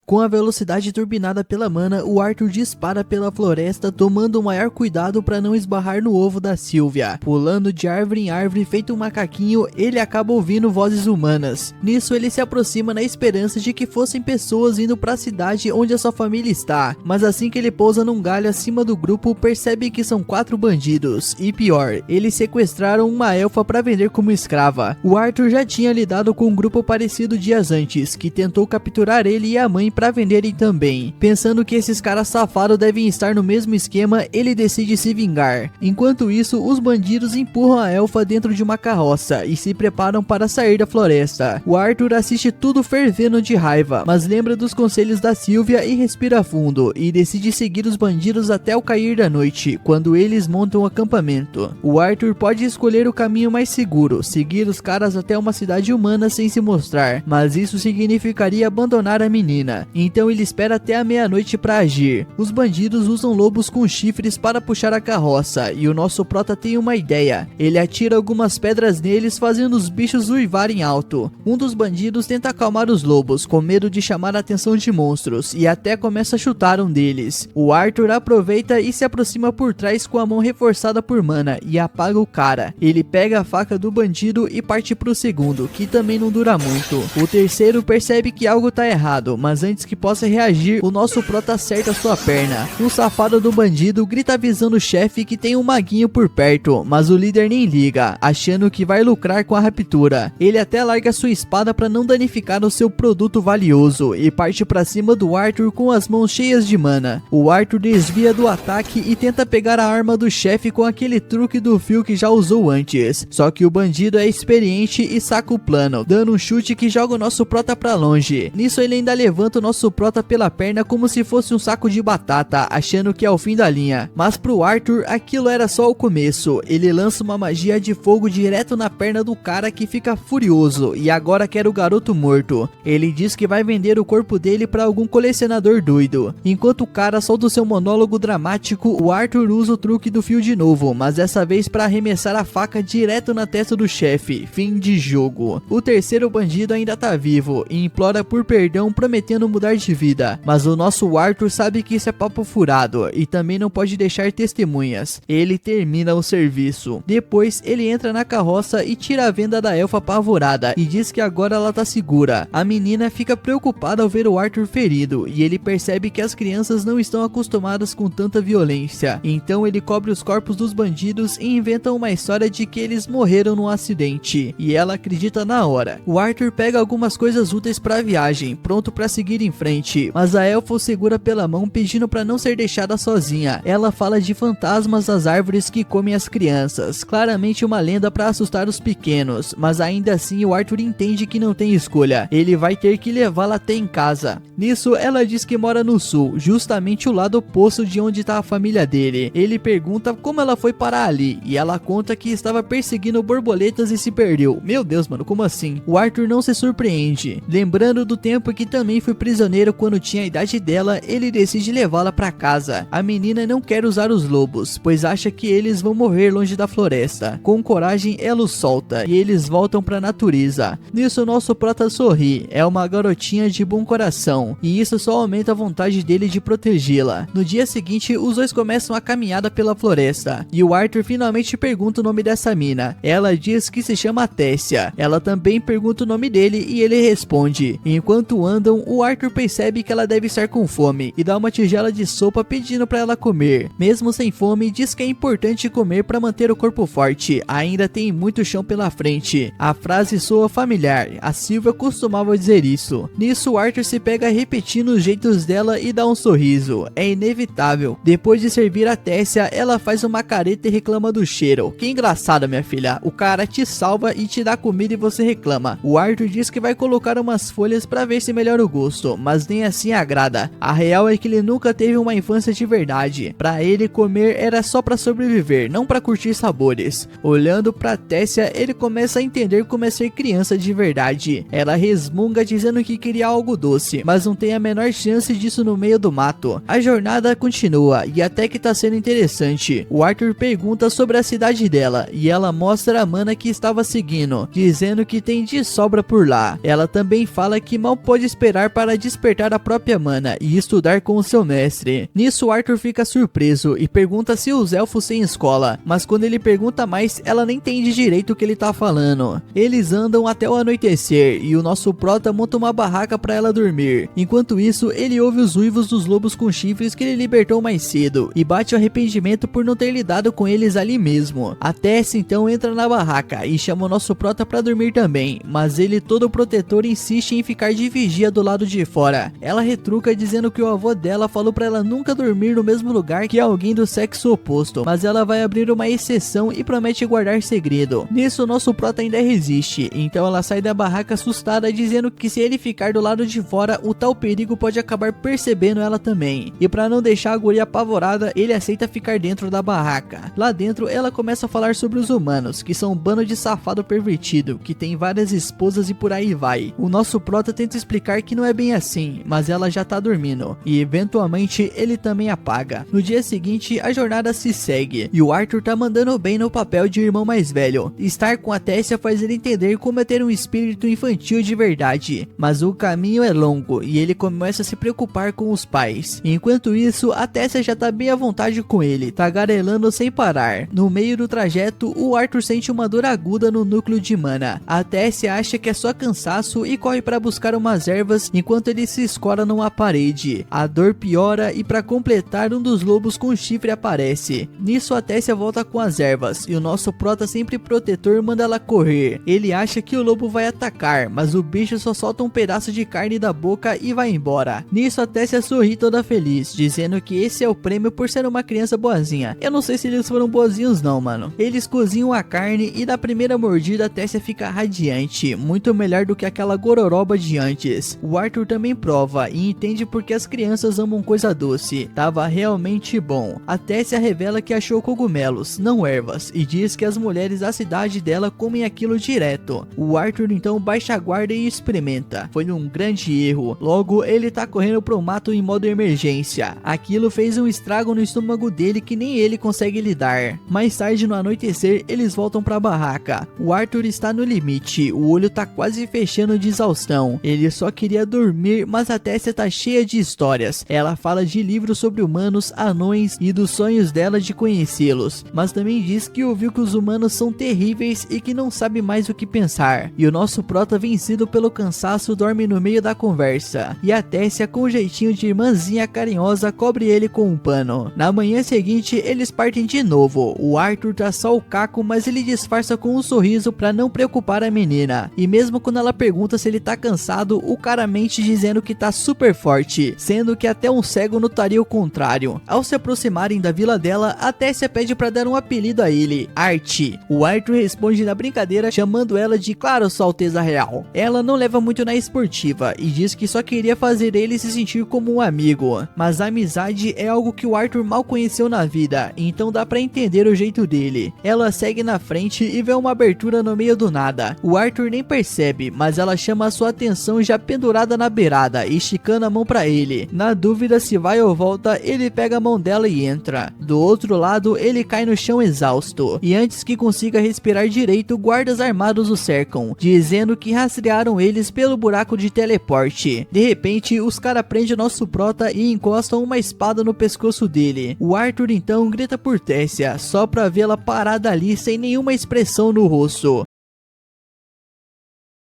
Com a velocidade turbinada pela mana, o Arthur dispara pela floresta, tomando o maior cuidado para não esbarrar no ovo da Sylvia. Pulando de árvore em árvore feito um macaquinho, ele acaba ouvindo vozes humanas. Nisso, ele se aproxima na esperança de que fossem pessoas indo para a cidade onde a sua família está. Mas assim que ele pousa num galho acima do grupo, percebe que são 4 bandidos. E pior, eles sequestraram uma elfa para vender como escrava. O Arthur já tinha lidado com um grupo parecido dias antes, que tentou capturar ele e a mãe pra venderem também. Pensando que esses caras safados devem estar no mesmo esquema, ele decide se vingar. Enquanto isso, os bandidos empurram a elfa dentro de uma carroça e se preparam para sair da floresta. O Arthur assiste tudo fervendo de raiva, mas lembra dos conselhos da Sylvia e respira fundo, e decide seguir os bandidos até o cair da noite, quando eles montam o acampamento. O Arthur pode escolher o caminho mais seguro, seguir os caras até uma cidade humana sem se mostrar, mas isso significaria abandonar a menina, então ele espera até a meia-noite para agir. Os bandidos usam lobos com chifres para puxar a carroça, e o nosso prota tem uma ideia. Ele atira algumas pedras neles, fazendo os bichos uivarem alto. Um dos bandidos tenta acalmar os lobos, com medo de chamar a atenção de monstros, e até começa a chutar um deles. O Arthur aproveita e se aproxima por trás com a mão reforçada por mana, e apaga o cara. Ele pega a faca do bandido e parte pro segundo, que também não dura muito. O terceiro percebe que algo tá errado, mas antes que possa reagir, o nosso prota acerta sua perna. Um safado do bandido grita avisando o chefe que tem um maguinho por perto, mas o líder nem liga, achando que vai lucrar com a raptura. Ele até larga sua espada para não danificar o seu produto valioso e parte para cima do Arthur com as mãos cheias de mana. O Arthur desvia do ataque e tenta pegar a arma do chefe com aquele truque do fio que já usou antes, só que o bandido é experiente e saca o plano, dando um chute que joga o nosso prota pra longe. Nisso ele ainda levanta o nosso prota pela perna como se fosse um saco de batata, achando que é o fim da linha. Mas pro Arthur aquilo era só o começo. Ele lança uma magia de fogo direto na perna do cara, que fica furioso e agora quer o garoto morto. Ele diz que vai vender o corpo dele pra algum colecionador doido. Enquanto o cara solta o seu monólogo dramático, o Arthur usa o truque do fio de novo, mas dessa vez para arremessar a faca direto na testa do chefe. Fim de jogo. O terceiro bandido ainda tá vivo e implora por perdão, prometendo mudar de vida, mas o nosso Arthur sabe que isso é papo furado e também não pode deixar testemunhas. Ele termina o serviço. Depois ele entra na carroça e tira a venda da elfa apavorada e diz que agora ela tá segura. A menina fica preocupada ao ver o Arthur ferido e ele percebe que as crianças não estão acostumadas com tanta violência. Então ele cobre os corpos dos bandidos e inventa uma história de que eles morreram num acidente, e ela acredita na hora. O Arthur pega algumas coisas úteis para a viagem, pronto para seguir em frente, mas a elfa o segura pela mão, pedindo para não ser deixada sozinha. Ela fala de fantasmas das árvores que comem as crianças, claramente uma lenda para assustar os pequenos, mas ainda assim o Arthur entende que não tem escolha, ele vai ter que levá-la até em casa. Nisso ela diz que mora no sul, justamente o lado oposto de onde tá a família dele. Ele pergunta como ela foi parar ali, e ela conta que estava perseguindo borboletas e se perdeu. Meu Deus, mano, como assim? O Arthur não se surpreende. Lembrando do tempo que também foi prisioneiro quando tinha a idade dela, ele decide levá-la pra casa. A menina não quer usar os lobos, pois acha que eles vão morrer longe da floresta. Com coragem, ela os solta, e eles voltam pra natureza. Nisso, nosso prota sorri. É uma garotinha de bom coração, e isso só aumenta a vontade dele de protegê-la. No dia seguinte, os dois começam a caminhada pela floresta, e o Arthur finalmente pergunta o nome dessa mina. Ela diz que se chama Tessia. Ela também pergunta o nome dele e ele responde. Enquanto andam, o Arthur percebe que ela deve estar com fome e dá uma tigela de sopa pedindo para ela comer. Mesmo sem fome, diz que é importante comer para manter o corpo forte. Ainda tem muito chão pela frente. A frase soa familiar. A Sylvia costumava dizer isso. Nisso, o Arthur se pega repetindo os jeitos dela e dá um sorriso. É inevitável. Depois de servir a Tessia, ela faz uma careta e reclama do cheiro. Que engraçado, minha filha. O cara te salva e te dá comida e você reclama. O Arthur diz que vai colocar umas folhas pra ver se melhora o gosto, mas nem assim agrada. A real é que ele nunca teve uma infância de verdade. Pra ele, comer era só pra sobreviver, não pra curtir sabores. Olhando pra Tessia, ele começa a entender como é ser criança de verdade. Ela resmunga dizendo que queria algo doce, mas não tem a menor chance disso no meio do mato. A jornada continua e até que tá sendo interessante. O Arthur pergunta sobre a cidade dela e ela mostra a mana que estava seguindo, dizendo que tem de sobra por lá. Ela também fala que mal pode esperar para despertar a própria mana e estudar com o seu mestre. Nisso, Arthur fica surpreso e pergunta se os elfos têm escola, mas quando ele pergunta mais, ela nem entende direito o que ele tá falando. Eles andam até o anoitecer e o nosso prota monta uma barraca para ela dormir. Enquanto isso, ele ouve os uivos dos lobos com chifres que ele libertou mais cedo e bate o arrependimento por não ter lidado com eles ali mesmo. A Tessia então entra na barraca e chama o nosso prota para dormir também, mas ele, todo protetor, insiste em ficar de vigia do lado de de fora. Ela retruca dizendo que o avô dela falou pra ela nunca dormir no mesmo lugar que alguém do sexo oposto, mas ela vai abrir uma exceção e promete guardar segredo. Nisso, nosso prota ainda resiste, então ela sai da barraca assustada dizendo que se ele ficar do lado de fora, o tal perigo pode acabar percebendo ela também. E pra não deixar a guria apavorada, ele aceita ficar dentro da barraca. Lá dentro, ela começa a falar sobre os humanos, que são um bando de safado pervertido, que tem várias esposas e por aí vai. O nosso prota tenta explicar que não é bem assim, mas ela já tá dormindo, e eventualmente ele também apaga. No dia seguinte, a jornada se segue, e o Arthur tá mandando bem no papel de irmão mais velho. Estar com a Tessia faz ele entender como é ter um espírito infantil de verdade, mas o caminho é longo, e ele começa a se preocupar com os pais. Enquanto isso, a Tessia já tá bem à vontade com ele, tagarelando sem parar. No meio do trajeto, o Arthur sente uma dor aguda no núcleo de mana. A Tessia acha que é só cansaço e corre para buscar umas ervas enquanto ele se escora numa parede. A dor piora e para completar, um dos lobos com chifre aparece. Nisso a Tessia volta com as ervas e o nosso prota, sempre protetor, manda ela correr. Ele acha que o lobo vai atacar, mas o bicho só solta um pedaço de carne da boca e vai embora. Nisso a Tessia sorri toda feliz, dizendo que esse é o prêmio por ser uma criança boazinha. Eu não sei se eles foram boazinhos não, mano. Eles cozinham a carne e na primeira mordida a Tessia fica radiante, muito melhor do que aquela gororoba de antes. O Arthur também prova e entende porque as crianças amam coisa doce. Tava realmente bom. A Tessia revela que achou cogumelos, não ervas, e diz que as mulheres da cidade dela comem aquilo direto. O Arthur então baixa a guarda e experimenta. Foi um grande erro. Logo, ele tá correndo pro mato em modo emergência. Aquilo fez um estrago no estômago dele que nem ele consegue lidar. Mais tarde, no anoitecer, eles voltam pra barraca. O Arthur está no limite, o olho tá quase fechando de exaustão. Ele só queria dormir, mas a Tessia tá cheia de histórias. Ela fala de livros sobre humanos, anões e dos sonhos dela de conhecê-los, mas também diz que ouviu que os humanos são terríveis e que não sabe mais o que pensar. E o nosso prota, vencido pelo cansaço, dorme no meio da conversa. E a Tessia, com um jeitinho de irmãzinha carinhosa, cobre ele com um pano. Na manhã seguinte, eles partem de novo. O Arthur tá só o caco, mas ele disfarça com um sorriso pra não preocupar a menina. E mesmo quando ela pergunta se ele tá cansado, o cara mente dizendo que tá super forte, sendo que até um cego notaria o contrário. Ao se aproximarem da vila dela, a Tessia pede pra dar um apelido a ele, Art. O Arthur responde na brincadeira, chamando ela de Claro, Sua Alteza Real. Ela não leva muito na esportiva e diz que só queria fazer ele se sentir como um amigo, mas a amizade é algo que o Arthur mal conheceu na vida, então dá pra entender o jeito dele. Ela segue na frente e vê uma abertura no meio do nada. O Arthur nem percebe, mas ela chama a sua atenção já pendurada na beirada, esticando a mão pra ele. Na dúvida se vai ou volta, ele pega a mão dela e entra. Do outro lado, ele cai no chão exausto, e antes que consiga respirar direito, guardas armados o cercam, dizendo que rastrearam eles pelo buraco de teleporte. De repente, os caras prendem nosso prota e encostam uma espada no pescoço dele. O Arthur então grita por Tessia, só pra vê-la parada ali sem nenhuma expressão no rosto.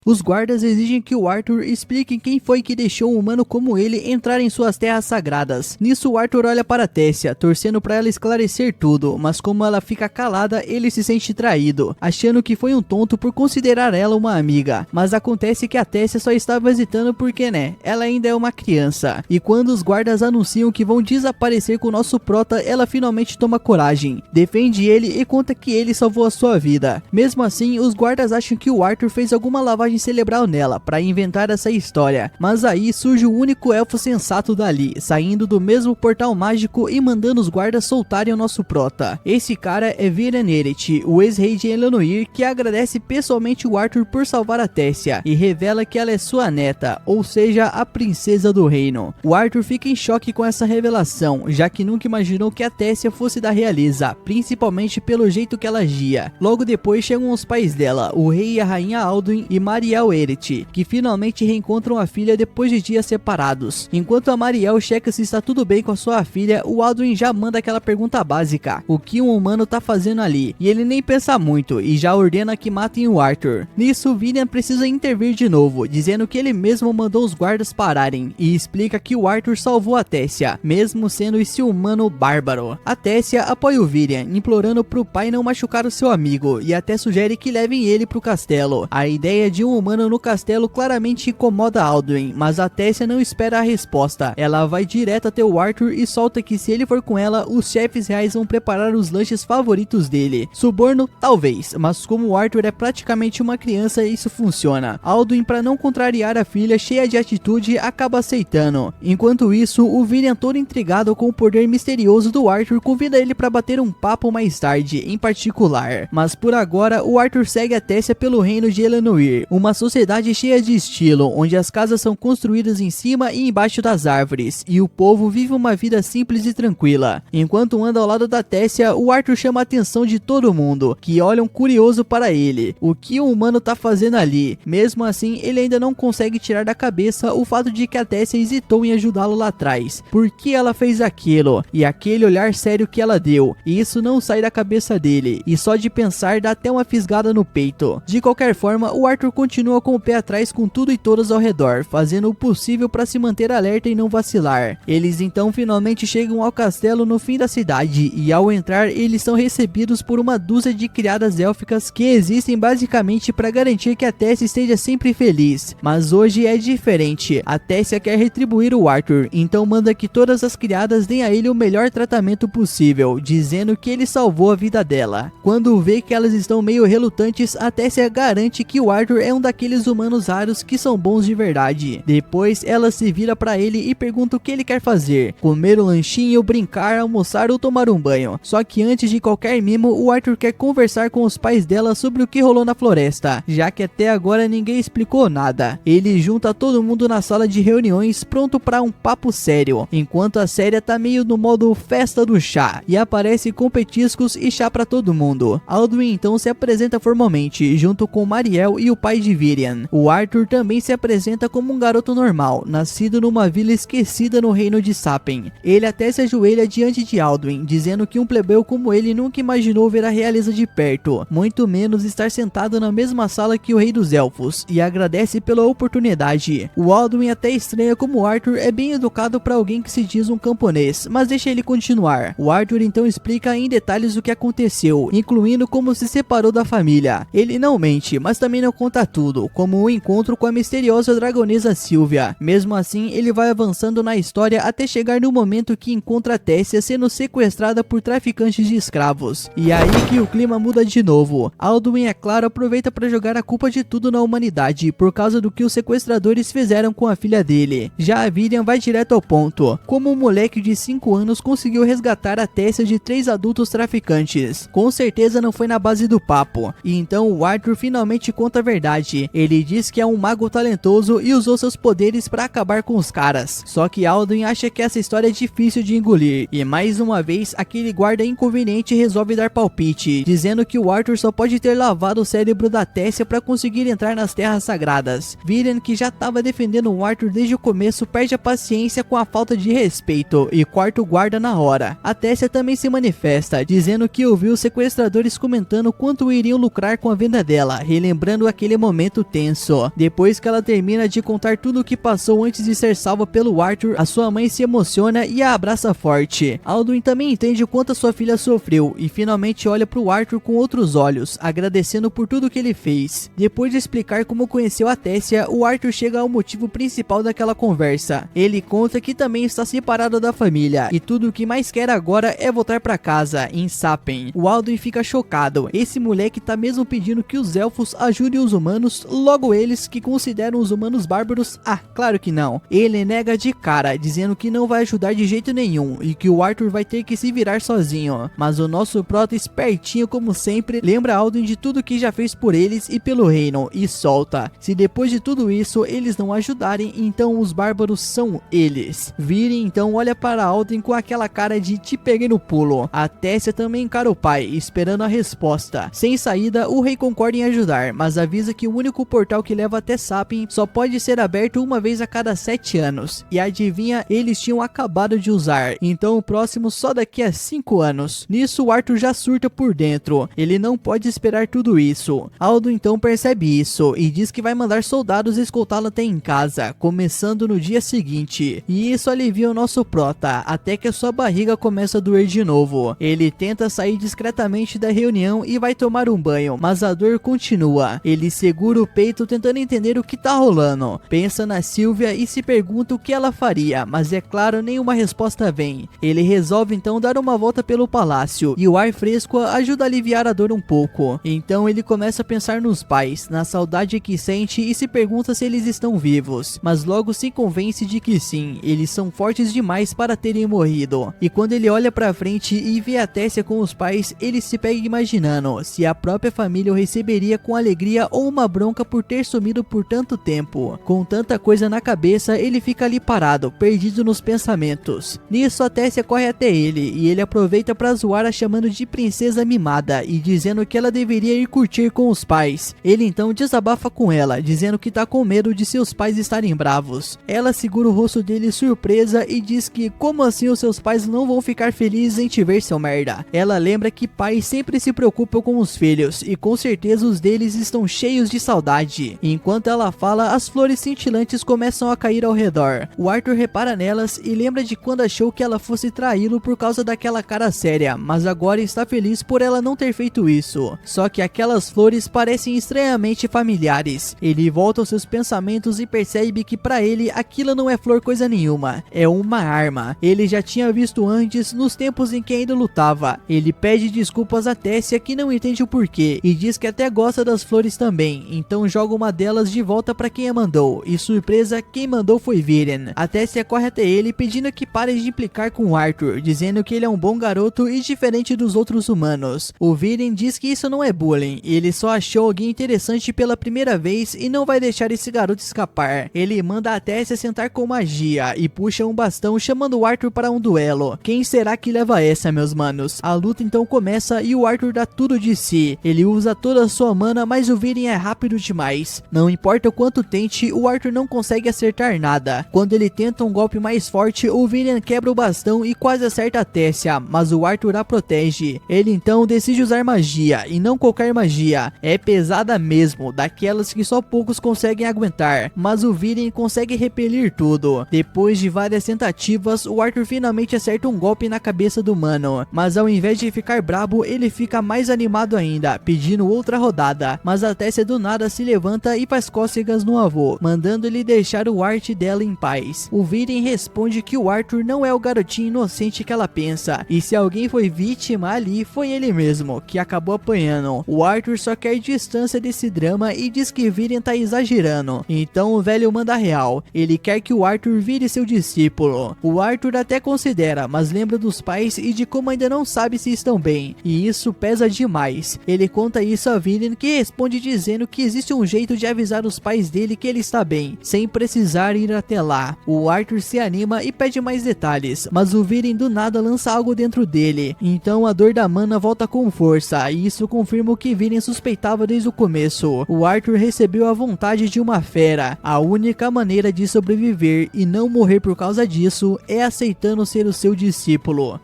Os guardas exigem que o Arthur explique quem foi que deixou um humano como ele entrar em suas terras sagradas. Nisso, o Arthur olha para Tessia, torcendo para ela esclarecer tudo, mas como ela fica calada, ele se sente traído, achando que foi um tonto por considerar ela uma amiga. Mas acontece que a Tessia só estava hesitando porque, né, ela ainda é uma criança. E quando os guardas anunciam que vão desaparecer com o nosso prota, ela finalmente toma coragem, defende ele e conta que ele salvou a sua vida. Mesmo assim, os guardas acham que o Arthur fez alguma lavagem cerebral nela para inventar essa história, mas aí surge o único elfo sensato dali, saindo do mesmo portal mágico e mandando os guardas soltarem o nosso prota. Esse cara é Viren Eret, o ex-rei de Elenoir, que agradece pessoalmente o Arthur por salvar a Tessia e revela que ela é sua neta, ou seja, a princesa do reino. O Arthur fica em choque com essa revelação, já que nunca imaginou que a Tessia fosse da realeza, principalmente pelo jeito que ela agia. Logo depois chegam os pais dela, o rei e a rainha Alduin e Mariel Eret, que finalmente reencontram a filha depois de dias separados. Enquanto a Mariel checa se está tudo bem com a sua filha, o Alduin já manda aquela pergunta básica: o que um humano tá fazendo ali? E ele nem pensa muito e já ordena que matem o Arthur. Nisso, Viren precisa intervir de novo, dizendo que ele mesmo mandou os guardas pararem, e explica que o Arthur salvou a Tessia, mesmo sendo esse humano bárbaro. A Tessia apoia o Viren, implorando pro pai não machucar o seu amigo, e até sugere que levem ele pro castelo. A ideia de um humano no castelo claramente incomoda Alduin, mas a Tessia não espera a resposta. Ela vai direto até o Arthur e solta que se ele for com ela, os chefes reais vão preparar os lanches favoritos dele. Suborno? Talvez, mas como o Arthur é praticamente uma criança, isso funciona. Alduin, para não contrariar a filha cheia de atitude, acaba aceitando. Enquanto isso, o Virian, todo intrigado com o poder misterioso do Arthur, convida ele para bater um papo mais tarde, em particular. Mas por agora, o Arthur segue a Tessia pelo reino de Elenoir, uma sociedade cheia de estilo, onde as casas são construídas em cima e embaixo das árvores, e o povo vive uma vida simples e tranquila. Enquanto anda ao lado da Tessia, o Arthur chama a atenção de todo mundo, que olham curioso para ele. O que o humano tá fazendo ali? Mesmo assim, ele ainda não consegue tirar da cabeça o fato de que a Tessia hesitou em ajudá-lo lá atrás. Por que ela fez aquilo? E aquele olhar sério que ela deu. E isso não sai da cabeça dele, e só de pensar dá até uma fisgada no peito. De qualquer forma, o Arthur continua com o pé atrás com tudo e todos ao redor, fazendo o possível para se manter alerta e não vacilar. Eles então finalmente chegam ao castelo no fim da cidade, e ao entrar eles são recebidos por uma dúzia de criadas élficas que existem basicamente para garantir que a Tessia esteja sempre feliz. Mas hoje é diferente. A Tessia quer retribuir o Arthur, então manda que todas as criadas deem a ele o melhor tratamento possível, dizendo que ele salvou a vida dela. Quando vê que elas estão meio relutantes, a Tessia garante que o Arthur é um daqueles humanos raros que são bons de verdade. Depois ela se vira para ele e pergunta o que ele quer fazer: comer um lanchinho, brincar, almoçar ou tomar um banho. Só que antes de qualquer mimo, o Arthur quer conversar com os pais dela sobre o que rolou na floresta, já que até agora ninguém explicou nada. Ele junta todo mundo na sala de reuniões, pronto para um papo sério, enquanto a série tá meio no modo festa do chá, e aparece com petiscos e chá para todo mundo. Alduin então se apresenta formalmente, junto com Mariel e o pai de Virian. O Arthur também se apresenta como um garoto normal, nascido numa vila esquecida no reino de Sapen. Ele até se ajoelha diante de Alduin, dizendo que um plebeu como ele nunca imaginou ver a realeza de perto, muito menos estar sentado na mesma sala que o rei dos elfos, e agradece pela oportunidade. O Alduin até estranha como o Arthur é bem educado para alguém que se diz um camponês, mas deixa ele continuar. O Arthur então explica em detalhes o que aconteceu, incluindo como se separou da família. Ele não mente, mas também não conta tudo, como o encontro com a misteriosa dragonesa Sylvia. Mesmo assim, ele vai avançando na história até chegar no momento que encontra a Tessia sendo sequestrada por traficantes de escravos. E aí que o clima muda de novo. Alduin, é claro, aproveita para jogar a culpa de tudo na humanidade, por causa do que os sequestradores fizeram com a filha dele. Já a Virian vai direto ao ponto. Como um moleque de 5 anos conseguiu resgatar a Tessia de 3 adultos traficantes? Com certeza não foi na base do papo. E então o Arthur finalmente conta a verdade. Ele diz que é um mago talentoso e usou seus poderes para acabar com os caras. Só que Alduin acha que essa história é difícil de engolir, e mais uma vez aquele guarda inconveniente resolve dar palpite, dizendo que o Arthur só pode ter lavado o cérebro da Tessia para conseguir entrar nas terras sagradas. Virian, que já estava defendendo o Arthur desde o começo, perde a paciência com a falta de respeito e corta o guarda na hora. A Tessia também se manifesta, dizendo que ouviu os sequestradores comentando quanto iriam lucrar com a venda dela, relembrando aquele momento tenso. Depois que ela termina de contar tudo o que passou antes de ser salva pelo Arthur, a sua mãe se emociona e a abraça forte. Alduin também entende o quanto a sua filha sofreu e finalmente olha para o Arthur com outros olhos, agradecendo por tudo que ele fez. Depois de explicar como conheceu a Tessia, o Arthur chega ao motivo principal daquela conversa. Ele conta que também está separado da família e tudo o que mais quer agora é voltar para casa, em Sapen. O Alduin fica chocado. Esse moleque tá mesmo pedindo que os elfos ajudem os humanos, logo eles que consideram os humanos bárbaros? Ah, claro que não. Ele nega de cara, dizendo que não vai ajudar de jeito nenhum e que o Arthur vai ter que se virar sozinho. Mas o nosso prota, espertinho como sempre, lembra Alduin de tudo que já fez por eles e pelo reino e solta: se depois de tudo isso eles não ajudarem, então os bárbaros são eles. Virian então olha para Alduin com aquela cara de te peguei no pulo. A Tessia também encara o pai, esperando a resposta. Sem saída, o rei concorda em ajudar, mas avisa que o único portal que leva até Sapen só pode ser aberto uma vez a cada 7 anos. E adivinha, eles tinham acabado de usar, então o próximo só daqui a 5 anos. Nisso o Arthur já surta por dentro. Ele não pode esperar tudo isso. Aldo então percebe isso e diz que vai mandar soldados escoltá-lo até em casa, começando no dia seguinte. E isso alivia o nosso prota, até que a sua barriga começa a doer de novo. Ele tenta sair discretamente da reunião e vai tomar um banho, mas a dor continua. Ele segura segura o peito tentando entender o que tá rolando. Pensa na Sylvia e se pergunta o que ela faria, mas é claro, nenhuma resposta vem. Ele resolve então dar uma volta pelo palácio, e o ar fresco ajuda a aliviar a dor um pouco. Então ele começa a pensar nos pais, na saudade que sente e se pergunta se eles estão vivos, mas logo se convence de que sim, eles são fortes demais para terem morrido. E quando ele olha pra frente e vê a Tessia com os pais, ele se pega imaginando se a própria família o receberia com alegria ou uma bronca por ter sumido por tanto tempo. Com tanta coisa na cabeça, ele fica ali parado, perdido nos pensamentos. Nisso a Tessia corre até ele e ele aproveita pra zoar a chamando de princesa mimada e dizendo que ela deveria ir curtir com os pais. Ele então desabafa com ela, dizendo que tá com medo de seus pais estarem bravos. Ela segura o rosto dele surpresa e diz que como assim os seus pais não vão ficar felizes em te ver, seu merda. Ela lembra que pais sempre se preocupam com os filhos e com certeza os deles estão cheios de saudade. Enquanto ela fala, as flores cintilantes começam a cair ao redor. O Arthur repara nelas e lembra de quando achou que ela fosse traí-lo por causa daquela cara séria, mas agora está feliz por ela não ter feito isso. Só que aquelas flores parecem estranhamente familiares. Ele volta aos seus pensamentos e percebe que para ele aquilo não é flor coisa nenhuma, é uma arma. Ele já tinha visto antes nos tempos em que ainda lutava. Ele pede desculpas a Tessia, que não entende o porquê, e diz que até gosta das flores também, então joga uma delas de volta para quem a mandou, e surpresa, quem mandou foi Viren. A Tessia corre até ele pedindo que pare de implicar com o Arthur, dizendo que ele é um bom garoto e diferente dos outros humanos. O Viren diz que isso não é bullying, ele só achou alguém interessante pela primeira vez e não vai deixar esse garoto escapar. Ele manda a Tessia sentar com magia e puxa um bastão chamando o Arthur para um duelo. Quem será que leva essa, meus manos? A luta então começa e o Arthur dá tudo de si. Ele usa toda a sua mana, mas o Viren é rápido demais. Não importa o quanto tente, o Arthur não consegue acertar nada. Quando ele tenta um golpe mais forte, o Viren quebra o bastão e quase acerta a Tessia, mas o Arthur a protege. Ele então decide usar magia, e não qualquer magia. É pesada mesmo, daquelas que só poucos conseguem aguentar, mas o Viren consegue repelir tudo. Depois de várias tentativas, o Arthur finalmente acerta um golpe na cabeça do mano, mas ao invés de ficar brabo, ele fica mais animado ainda, pedindo outra rodada. Mas a Tessia do nada se levanta e faz cócegas no avô, mandando ele deixar o arte dela em paz. O Viren responde que o Arthur não é o garotinho inocente que ela pensa, e se alguém foi vítima ali, foi ele mesmo, que acabou apanhando. O Arthur só quer distância desse drama e diz que Viren tá exagerando, então o velho manda real. Ele quer que o Arthur vire seu discípulo. O Arthur até considera, mas lembra dos pais e de como ainda não sabe se estão bem, e isso pesa demais. Ele conta isso a Viren, que responde dizendo que existe um jeito de avisar os pais dele que ele está bem, sem precisar ir até lá. O Arthur se anima e pede mais detalhes, mas o Viren do nada lança algo dentro dele, então a dor da mana volta com força, e isso confirma o que Viren suspeitava desde o começo. O Arthur recebeu a vontade de uma fera. A única maneira de sobreviver e não morrer por causa disso é aceitando ser o seu discípulo.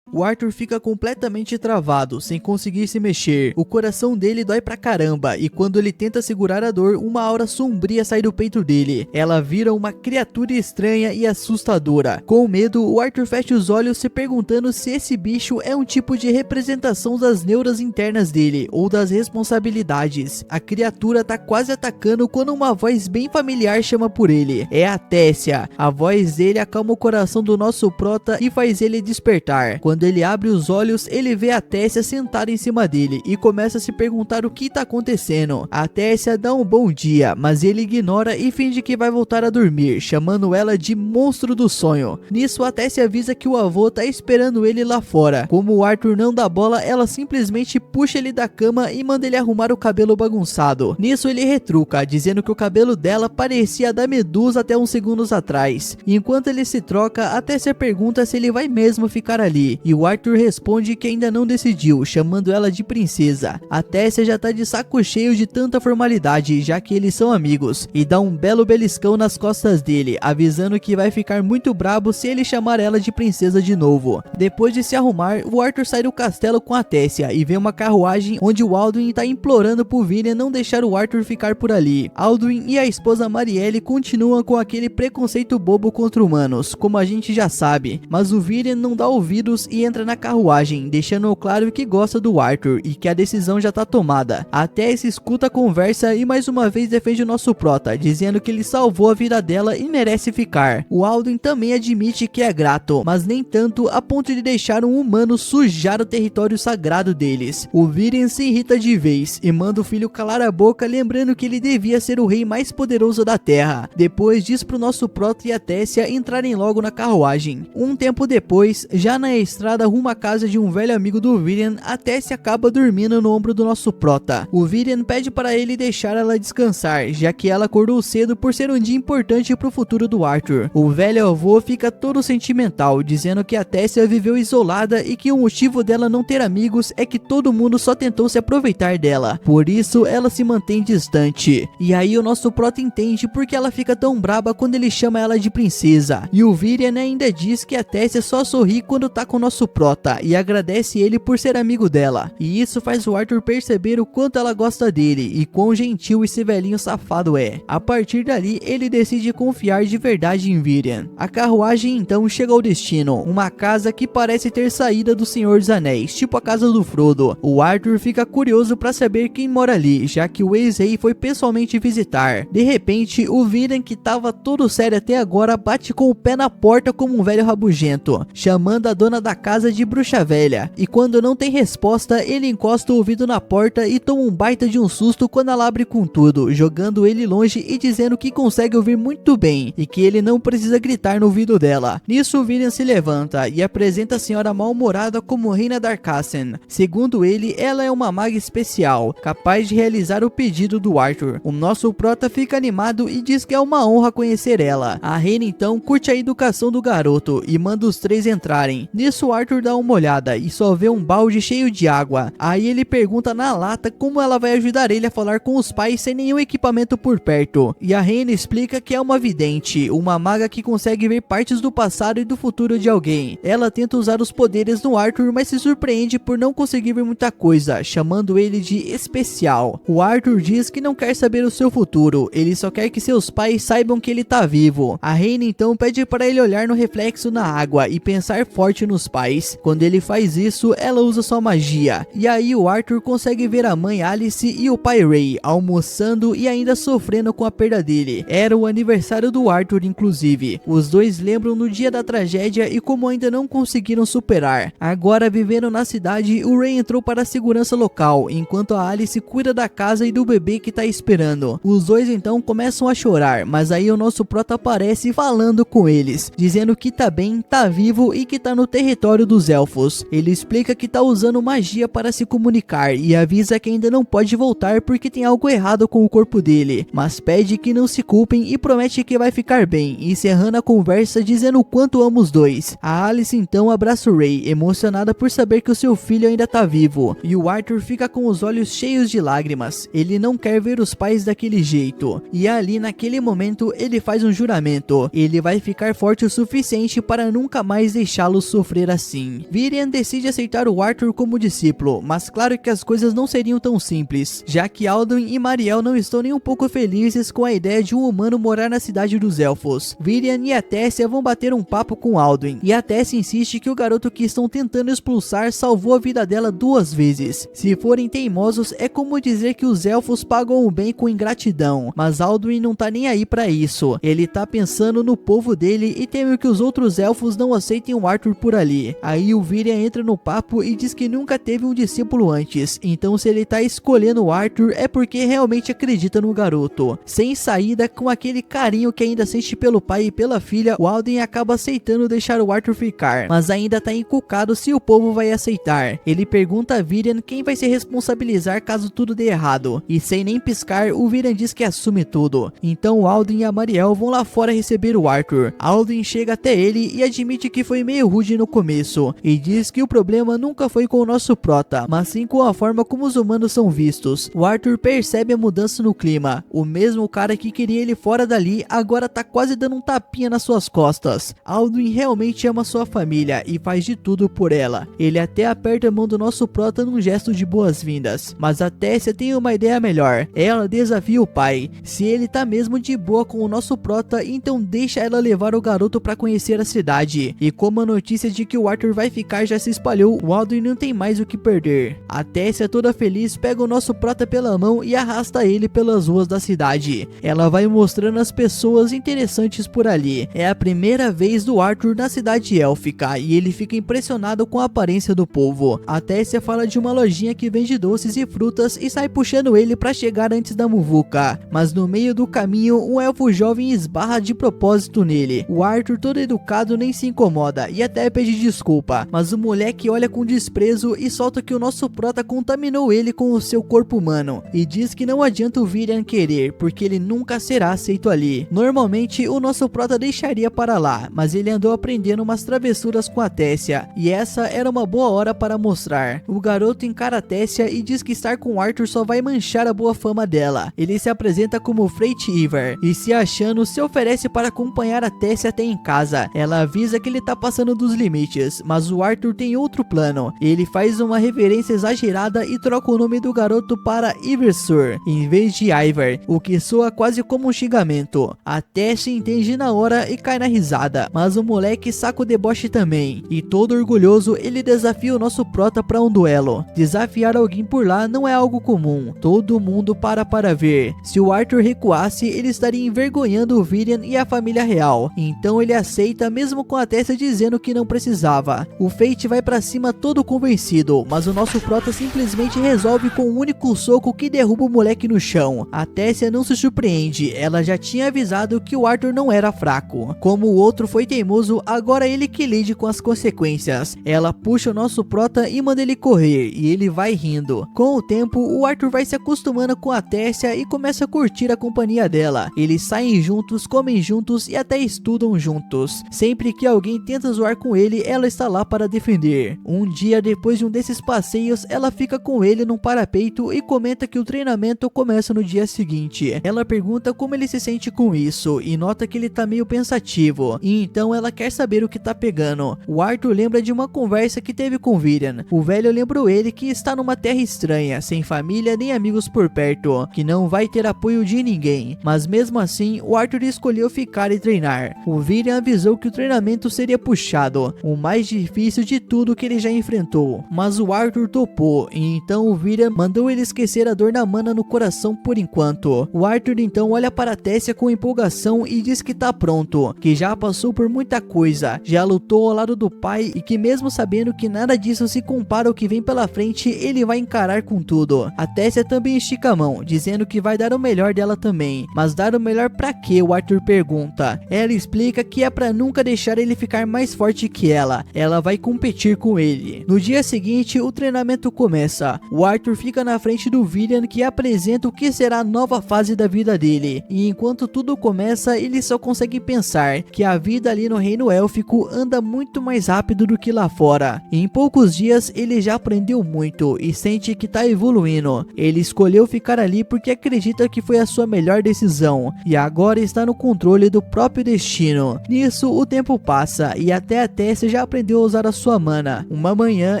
O Arthur fica completamente travado, sem conseguir se mexer. O coração dele dói pra caramba, e quando ele tenta segurar a dor, uma aura sombria sai do peito dele. Ela vira uma criatura estranha e assustadora. Com medo, o Arthur fecha os olhos se perguntando se esse bicho é um tipo de representação das neuras internas dele, ou das responsabilidades. A criatura tá quase atacando quando uma voz bem familiar chama por ele. É a Tessia. A voz dele acalma o coração do nosso prota e faz ele despertar. Quando ele abre os olhos, ele vê a Tessia sentada em cima dele e começa a se perguntar o que tá acontecendo. A Tessia dá um bom dia, mas ele ignora e finge que vai voltar a dormir, chamando ela de monstro do sonho. Nisso, a Tessia avisa que o avô tá esperando ele lá fora. Como o Arthur não dá bola, ela simplesmente puxa ele da cama e manda ele arrumar o cabelo bagunçado. Nisso, ele retruca, dizendo que o cabelo dela parecia da Medusa até uns segundos atrás. Enquanto ele se troca, a Tessia pergunta se ele vai mesmo ficar ali, e o Arthur responde que ainda não decidiu, chamando ela de princesa. A Tessia já tá de saco cheio de tanta formalidade, já que eles são amigos, e dá um belo beliscão nas costas dele, avisando que vai ficar muito brabo se ele chamar ela de princesa de novo. Depois de se arrumar, o Arthur sai do castelo com a Tessia e vê uma carruagem onde o Alduin tá implorando pro Viren não deixar o Arthur ficar por ali. Alduin e a esposa Marielle continuam com aquele preconceito bobo contra humanos, como a gente já sabe, mas o Viren não dá ouvidos e e entra na carruagem, deixando claro que gosta do Arthur e que a decisão já tá tomada. A Tess escuta a conversa e mais uma vez defende o nosso prota, dizendo que ele salvou a vida dela e merece ficar. O Alduin também admite que é grato, mas nem tanto a ponto de deixar um humano sujar o território sagrado deles. O Viren se irrita de vez e manda o filho calar a boca, lembrando que ele devia ser o rei mais poderoso da terra. Depois diz pro nosso prota e a Tessia entrarem logo na carruagem. Um tempo depois, já na estrada rumo à casa de um velho amigo do Viren, a Tessia acaba dormindo no ombro do nosso prota. O Viren pede para ele deixar ela descansar, já que ela acordou cedo por ser um dia importante pro futuro do Arthur. O velho avô fica todo sentimental, dizendo que a Tessia viveu isolada e que o motivo dela não ter amigos é que todo mundo só tentou se aproveitar dela. Por isso ela se mantém distante. E aí o nosso prota entende porque ela fica tão braba quando ele chama ela de princesa. E o Viren ainda diz que a Tessia só sorri quando tá com o nosso prota e agradece ele por ser amigo dela. E isso faz o Arthur perceber o quanto ela gosta dele e quão gentil esse velhinho safado é. A partir dali ele decide confiar de verdade em Viren. A carruagem então chega ao destino, uma casa que parece ter saída do Senhor dos Anéis, tipo a casa do Frodo. O Arthur fica curioso para saber quem mora ali, já que o ex-rei foi pessoalmente visitar. De repente, o Viren, que tava todo sério até agora, bate com o pé na porta como um velho rabugento, chamando a dona da casa de bruxa velha. E quando não tem resposta, ele encosta o ouvido na porta e toma um baita de um susto quando ela abre com tudo, jogando ele longe e dizendo que consegue ouvir muito bem e que ele não precisa gritar no ouvido dela. Nisso, o Viren se levanta e apresenta a senhora mal-humorada como Reina Darkassen. Segundo ele, ela é uma maga especial, capaz de realizar o pedido do Arthur. O nosso prota fica animado e diz que é uma honra conhecer ela. A reina então curte a educação do garoto e manda os três entrarem. Nisso, Arthur dá uma olhada e só vê um balde cheio de água. Aí ele pergunta na lata como ela vai ajudar ele a falar com os pais sem nenhum equipamento por perto. E a reina explica que é uma vidente, uma maga que consegue ver partes do passado e do futuro de alguém. Ela tenta usar os poderes no Arthur, mas se surpreende por não conseguir ver muita coisa, chamando ele de especial. O Arthur diz que não quer saber o seu futuro, ele só quer que seus pais saibam que ele tá vivo. A reina então pede para ele olhar no reflexo na água e pensar forte nos pais. Quando ele faz isso, ela usa sua magia. E aí o Arthur consegue ver a mãe Alice e o pai Ray almoçando e ainda sofrendo com a perda dele. Era o aniversário do Arthur, inclusive. Os dois lembram no dia da tragédia e como ainda não conseguiram superar. Agora, vivendo na cidade, o Ray entrou para a segurança local, enquanto a Alice cuida da casa e do bebê que tá esperando. Os dois então começam a chorar, mas aí o nosso prota aparece falando com eles, dizendo que tá bem, tá vivo e que tá no território dos elfos. Ele explica que tá usando magia para se comunicar e avisa que ainda não pode voltar porque tem algo errado com o corpo dele, mas pede que não se culpem e promete que vai ficar bem, encerrando a conversa dizendo o quanto ama os dois. A Alice então abraça o Ray, emocionada por saber que o seu filho ainda tá vivo, e o Arthur fica com os olhos cheios de lágrimas. Ele não quer ver os pais daquele jeito, e ali naquele momento ele faz um juramento. Ele vai ficar forte o suficiente para nunca mais deixá-los sofrer assim. Viren decide aceitar o Arthur como discípulo, mas claro que as coisas não seriam tão simples, já que Alduin e Mariel não estão nem um pouco felizes com a ideia de um humano morar na cidade dos elfos. Viren e a Tessia vão bater um papo com Alduin, e a Tessia insiste que o garoto que estão tentando expulsar salvou a vida dela 2 vezes. Se forem teimosos, é como dizer que os elfos pagam o bem com ingratidão, mas Alduin não tá nem aí pra isso. Ele tá pensando no povo dele e teme que os outros elfos não aceitem o Arthur por ali. Aí o Viren entra no papo e diz que nunca teve um discípulo antes, então se ele tá escolhendo o Arthur é porque realmente acredita no garoto. Sem saída, com aquele carinho que ainda sente pelo pai e pela filha, o Alduin acaba aceitando deixar o Arthur ficar, mas ainda tá encucado se o povo vai aceitar. Ele pergunta a Viren quem vai se responsabilizar caso tudo dê errado, e sem nem piscar, o Viren diz que assume tudo. Então o Alduin e a Mariel vão lá fora receber o Arthur. Alduin chega até ele e admite que foi meio rude no começo, e diz que o problema nunca foi com o nosso prota, mas sim com a forma como os humanos são vistos. O Arthur percebe a mudança no clima. O mesmo cara que queria ele fora dali, agora tá quase dando um tapinha nas suas costas. Alduin realmente ama sua família e faz de tudo por ela. Ele até aperta a mão do nosso prota num gesto de boas-vindas, mas a Tessia tem uma ideia melhor. Ela desafia o pai. Se ele tá mesmo de boa com o nosso prota, então deixa ela levar o garoto pra conhecer a cidade. E como a notícia de que o Arthur vai ficar já se espalhou, o Alden não tem mais o que perder. A Tessia, toda feliz, pega o nosso prota pela mão e arrasta ele pelas ruas da cidade. Ela vai mostrando as pessoas interessantes por ali. É a primeira vez do Arthur na cidade élfica e ele fica impressionado com a aparência do povo. A Tessia fala de uma lojinha que vende doces e frutas e sai puxando ele para chegar antes da muvuca. Mas no meio do caminho, um elfo jovem esbarra de propósito nele. O Arthur, todo educado, nem se incomoda e até pede desculpa, mas o moleque olha com desprezo e solta que o nosso prota contaminou ele com o seu corpo humano e diz que não adianta o Virian querer, porque ele nunca será aceito ali. Normalmente o nosso prota deixaria para lá, mas ele andou aprendendo umas travessuras com a Tessia e essa era uma boa hora para mostrar. O garoto encara a Tessia e diz que estar com Arthur só vai manchar a boa fama dela. Ele se apresenta como Freit Ivar e, se achando, se oferece para acompanhar a Tessia até em casa. Ela avisa que ele tá passando dos limites, mas o Arthur tem outro plano. Ele faz uma reverência exagerada e troca o nome do garoto para Iversur em vez de Ivar, o que soa quase como um xingamento. A Tessia entende na hora e cai na risada, mas o moleque saca o deboche também, e todo orgulhoso ele desafia o nosso prota para um duelo. Desafiar alguém por lá não é algo comum, todo mundo para ver. Se o Arthur recuasse, ele estaria envergonhando o Virian e a família real, então ele aceita mesmo com a Tessia dizendo que não precisava. O Fate vai para cima todo convencido, mas o nosso prota simplesmente resolve com um único soco que derruba o moleque no chão. A Tessia não se surpreende, ela já tinha avisado que o Arthur não era fraco. Como o outro foi teimoso, agora ele que lide com as consequências. Ela puxa o nosso prota e manda ele correr, e ele vai rindo. Com o tempo, o Arthur vai se acostumando com a Tessia e começa a curtir a companhia dela. Eles saem juntos, comem juntos e até estudam juntos. Sempre que alguém tenta zoar com ele, ela está lá para defender. Um dia depois de um desses passeios, ela fica com ele num parapeito e comenta que o treinamento começa no dia seguinte. Ela pergunta como ele se sente com isso e nota que ele tá meio pensativo, e então ela quer saber o que tá pegando. O Arthur lembra de uma conversa que teve com Virian. O velho lembrou ele que está numa terra estranha, sem família nem amigos por perto, que não vai ter apoio de ninguém, mas mesmo assim o Arthur escolheu ficar e treinar. O Virian avisou que o treinamento seria puxado, o mais difícil de tudo que ele já enfrentou, mas o Arthur topou, e então o Virian mandou ele esquecer a dor na mana no coração por enquanto. O Arthur então olha para a Tessia com empolgação e diz que tá pronto, que já passou por muita coisa, já lutou ao lado do pai e que mesmo sabendo que nada disso se compara ao que vem pela frente, ele vai encarar com tudo. A Tessia também estica a mão, dizendo que vai dar o melhor dela também, mas dar o melhor pra quê? O Arthur pergunta. Ela explica que é pra nunca deixar ele ficar mais forte que ela vai competir com ele. No dia seguinte, o treinamento começa. O Arthur fica na frente do Virian, que apresenta o que será a nova fase da vida dele, e enquanto tudo começa, ele só consegue pensar que a vida ali no reino élfico anda muito mais rápido do que lá fora. Em poucos dias ele já aprendeu muito e sente que tá evoluindo. Ele escolheu ficar ali porque acredita que foi a sua melhor decisão e agora está no controle do próprio destino. Nisso o tempo passa e até a Tessia já aprendeu a usar a sua mana. Uma manhã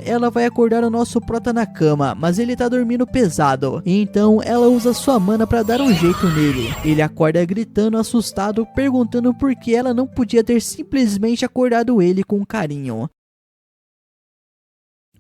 ela vai acordar o nosso prota na cama, mas ele tá dormindo pesado, e então ela usa sua mana para dar um jeito nele. Ele acorda gritando assustado, perguntando por que ela não podia ter simplesmente acordado ele com carinho.